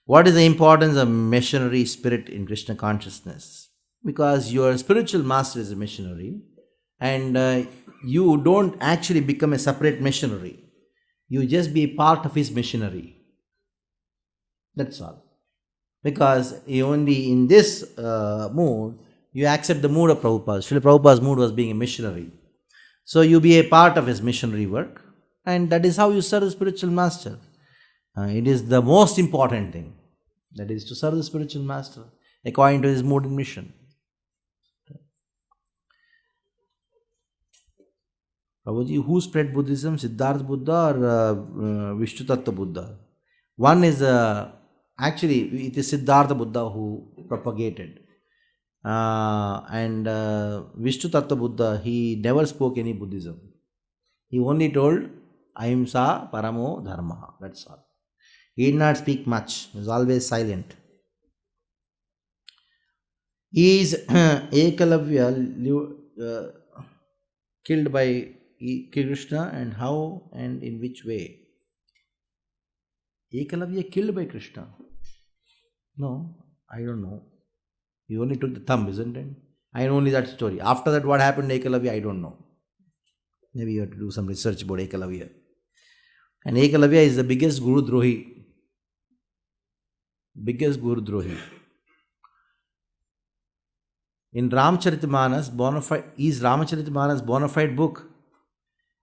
What is the importance of missionary spirit in Krishna consciousness? Because your spiritual master is a missionary, and you don't actually become a separate missionary. You just be part of his missionary. That's all. Because you only in this mood, you accept the mood of Prabhupada. Srila Prabhupada's mood was being a missionary. So you be a part of his missionary work, and that is how you serve the spiritual master. It is the most important thing. That is to serve the spiritual master according to his mood and mission. Prabhuji, who spread Buddhism, Siddhartha Buddha or Vishnu Tattva Buddha? One is, actually, it is Siddhartha Buddha who propagated. And Vishnu Tattva Buddha, he never spoke any Buddhism. He only told Ahimsa Paramo Dharma. That's all. He did not speak much. He was always silent. Is Ekalavya killed by Krishna, and how and in which way? Ekalavya killed by Krishna? No, I don't know. He only took the thumb, isn't it? I know only that story. After that, what happened to Ekalavya, I don't know. Maybe you have to do some research about Ekalavya. And Ekalavya is the biggest Guru Drohi. Biggest Guru Drohi. In Ramcharitmanas, is Ramcharitmanas bona fide book?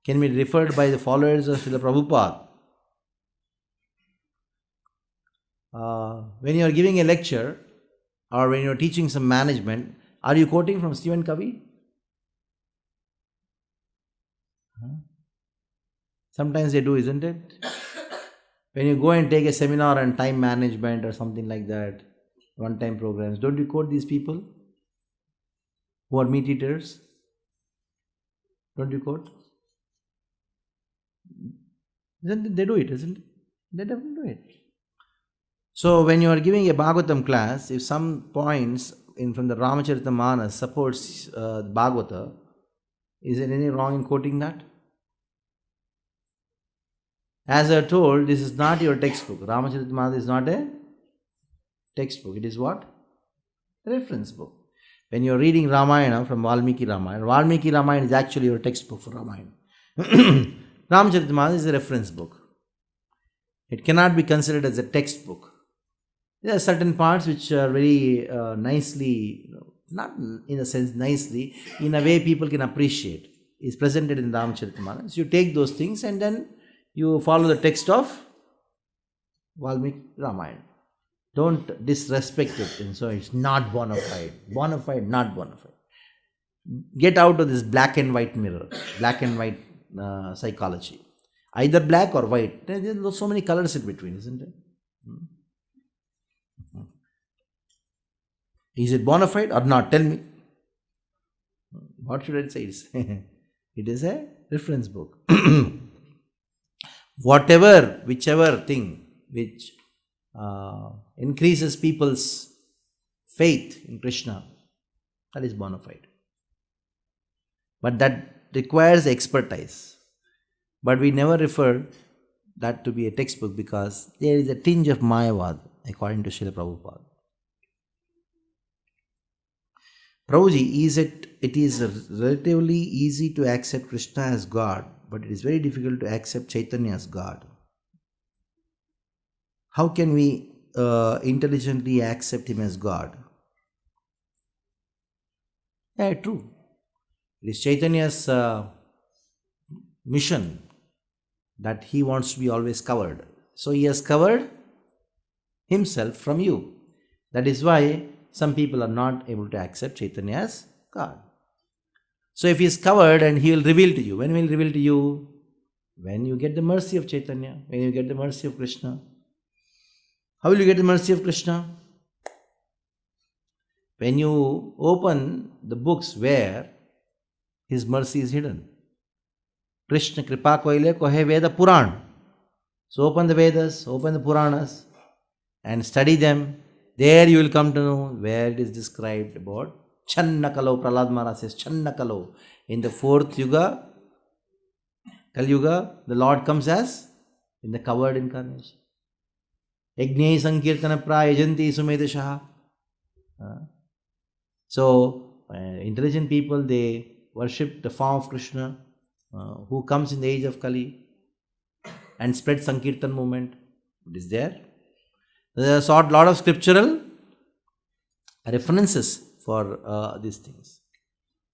Can be referred by the followers of Srila Prabhupada. When you are giving a lecture or when you are teaching some management, are you quoting from Stephen Covey? Sometimes they do, isn't it? When you go and take a seminar on time management or something like that, one-time programs, don't you quote these people who are meat eaters? Don't you quote? They do it, isn't it? They definitely do it. So when you are giving a Bhagavatam class, if some points from the Ramacharita supports Bhagavata, is there any wrong in quoting that? As I told, this is not your textbook. Ramacharita is not a textbook. It is what? A reference book. When you are reading Ramayana from Valmiki Ramayana is actually your textbook for Ramayana. Ramacharita is a reference book. It cannot be considered as a textbook. There are certain parts which are very nicely, not in a sense nicely, in a way people can appreciate, is presented in Ramacharita. So you take those things and then you follow the text of Valmiki Ramayana. Don't disrespect it, and so it's not bona fide. Bona fide, not bona fide. Get out of this black and white mirror, black and white psychology. Either black or white. There's so many colors in between, isn't it? Is it bona fide or not? Tell me. What should I say? It is a reference book. Whichever thing which increases people's faith in Krishna, that is bona fide. But that requires expertise. But we never refer that to be a textbook because there is a tinge of Mayavad according to Srila Prabhupada. Prabhuji, it is relatively easy to accept Krishna as God, but it is very difficult to accept Chaitanya as God. How can we intelligently accept him as God? Yeah, true. It is Chaitanya's mission that he wants to be always covered. So he has covered himself from you. That is why some people are not able to accept Chaitanya as God. So if he is covered and he will reveal to you. When will he reveal to you? When you get the mercy of Chaitanya, when you get the mercy of Krishna. How will you get the mercy of Krishna? When you open the books where his mercy is hidden. Krishna Kripa Koile Kohe Veda Puran. So open the Vedas, open the Puranas and study them. There you will come to know where it is described about Channakalo. Prahlad Maharaj says Channakalo. In the 4th Yuga, Kali Yuga, the Lord comes as in the covered incarnation. Yajne Sankirtana Prayajanti Sumedashaha. So, intelligent people, they worship the form of Krishna who comes in the age of Kali and spread Sankirtan movement. It is there. There are a lot of scriptural references for these things.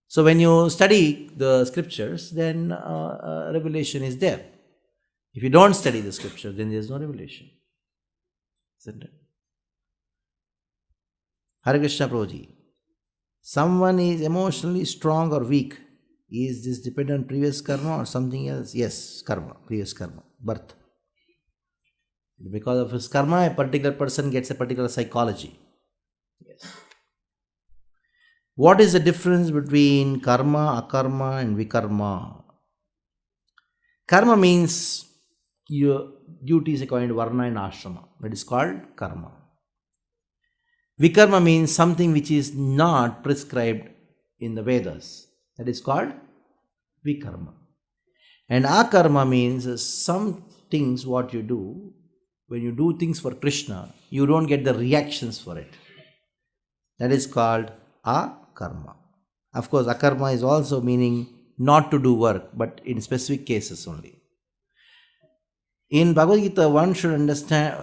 So when you study the scriptures, then revelation is there. If you don't study the scripture, then there is no revelation. Isn't it? Hare Krishna Prabhuji. Someone is emotionally strong or weak. Is this dependent on previous karma or something else? Yes, karma, previous karma, birth. Because of his karma, a particular person gets a particular psychology. Yes. What is the difference between karma, akarma and vikarma? Karma means your duties according to varna and ashrama. That is called karma. Vikarma means something which is not prescribed in the Vedas. That is called vikarma. And akarma means some things what you do. When you do things for Krishna, you don't get the reactions for it. That is called akarma. Of course, akarma is also meaning not to do work, but in specific cases only. In Bhagavad Gita, one should understand,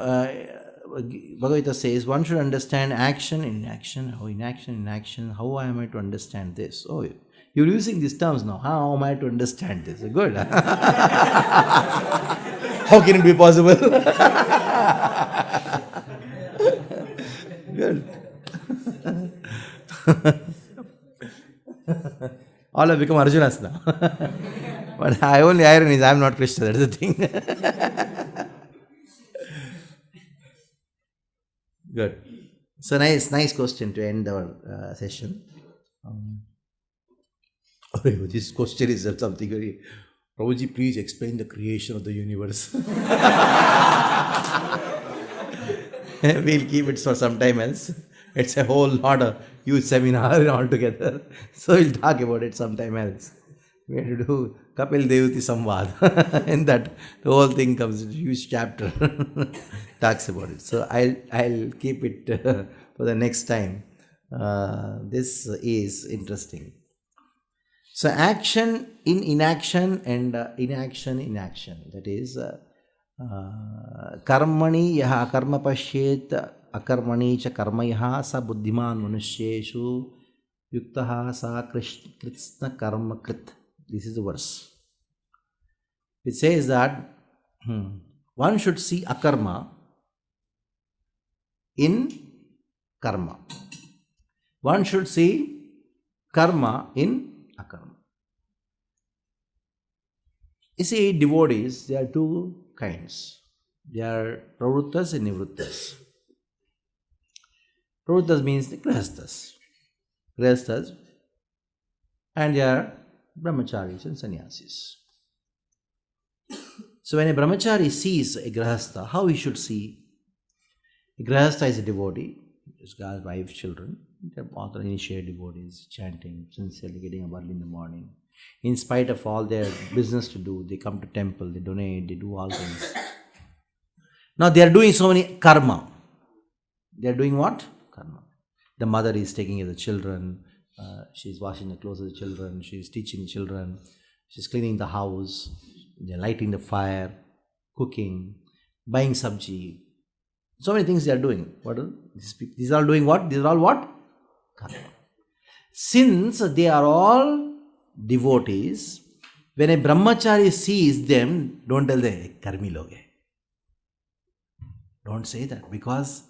Bhagavad Gita says, one should understand action in action. Oh, in action. How am I to understand this? Oh, you're using these terms now. How am I to understand this? Good. How can it be possible? Good. All have become Arjunas now. But only iron is I am not Krishna. That is the thing. Good. So nice question to end our session. This question is something very. Prabhuji, please explain the creation of the universe. We'll keep it for some time else. It's a whole lot of huge seminar altogether. So we'll talk about it sometime else. We have to do Kapil Devati Samvad. In that, the whole thing comes in a huge chapter. Talks about it. So I'll keep it for the next time. This is interesting. So action in inaction and inaction in action. That is karmani yaha karma pashyet akarmani cha karma yaha sa buddhiman manusyeshu yuktaha sa krishna karma krit. This is the verse. It says that one should see akarma in karma. One should see karma in akarma. You see, devotees, there are two kinds. They are pravrittas and nivrittas. Pravrittas means the grihasthas. Grihasthas, and they are brahmacharis and sannyasis. So when a brahmachari sees a grihastha, how he should see? A grihastha is a devotee. He's got wife, children. They're all initiated devotees, chanting, sincerely getting up early in the morning. In spite of all their business to do, they come to temple, they donate, they do all things. Now they are doing so many karma. They are doing what? Karma. The mother is taking care of the children, she's washing the clothes of the children, she's teaching the children, she's cleaning the house, they're lighting the fire, cooking, buying sabji. So many things they are doing. What are these are all doing what? These are all what? Karma. Since they are all devotees, when a brahmachari sees them, don't tell them, karmi log hai. Don't say that, because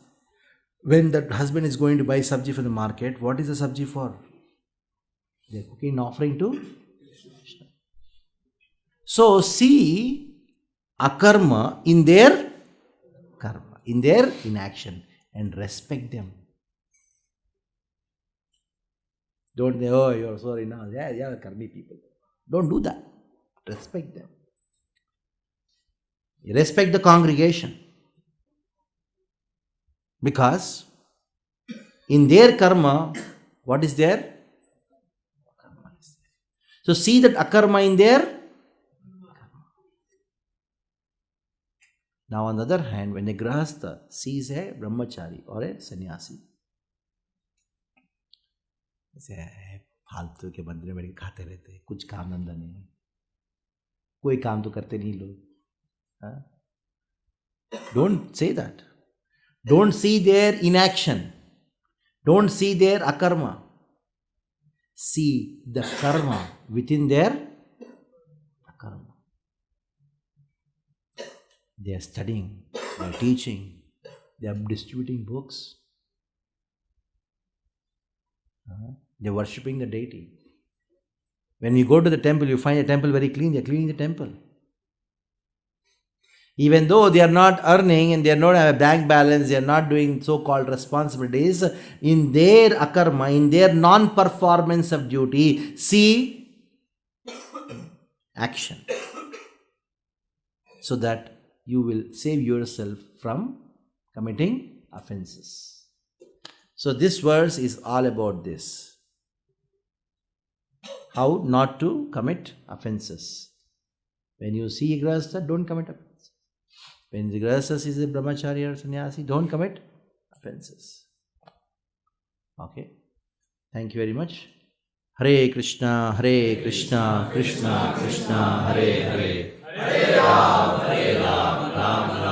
when that husband is going to buy sabji from the market, what is the sabji for? They are cooking an offering to Krishna. So see akarma in their karma, in their inaction, and respect them. Don't say, oh, you're sorry now. Yeah, karmi people. Don't do that. Respect them. Respect the congregation. Because in their karma, what is there? Akarma is there. So see that akarma in their karma. Now on the other hand, when a grahastha sees a brahmachari or a sannyasi, ऐसे फालतू के मंदिर में खाते रहते, कुछ काम धंधा नहीं, कोई काम तो करते नहीं लोग. Don't say that. Don't see their inaction. Don't see their akarma. See the karma within their akarma. They are studying, they are teaching, they are distributing books. They are worshipping the deity. When you go to the temple, you find the temple very clean, they are cleaning the temple. Even though they are not earning and they are not have a bank balance, they are not doing so-called responsibilities, in their akarma, in their non-performance of duty, see action. So that you will save yourself from committing offenses. So this verse is all about this. How not to commit offenses. When you see a grahastha, don't commit offenses. When the grahastha sees a brahmachari or sannyasi, don't commit offenses. Okay. Thank you very much. Hare Krishna, Krishna Krishna, Hare Hare, Hare Ram, Ram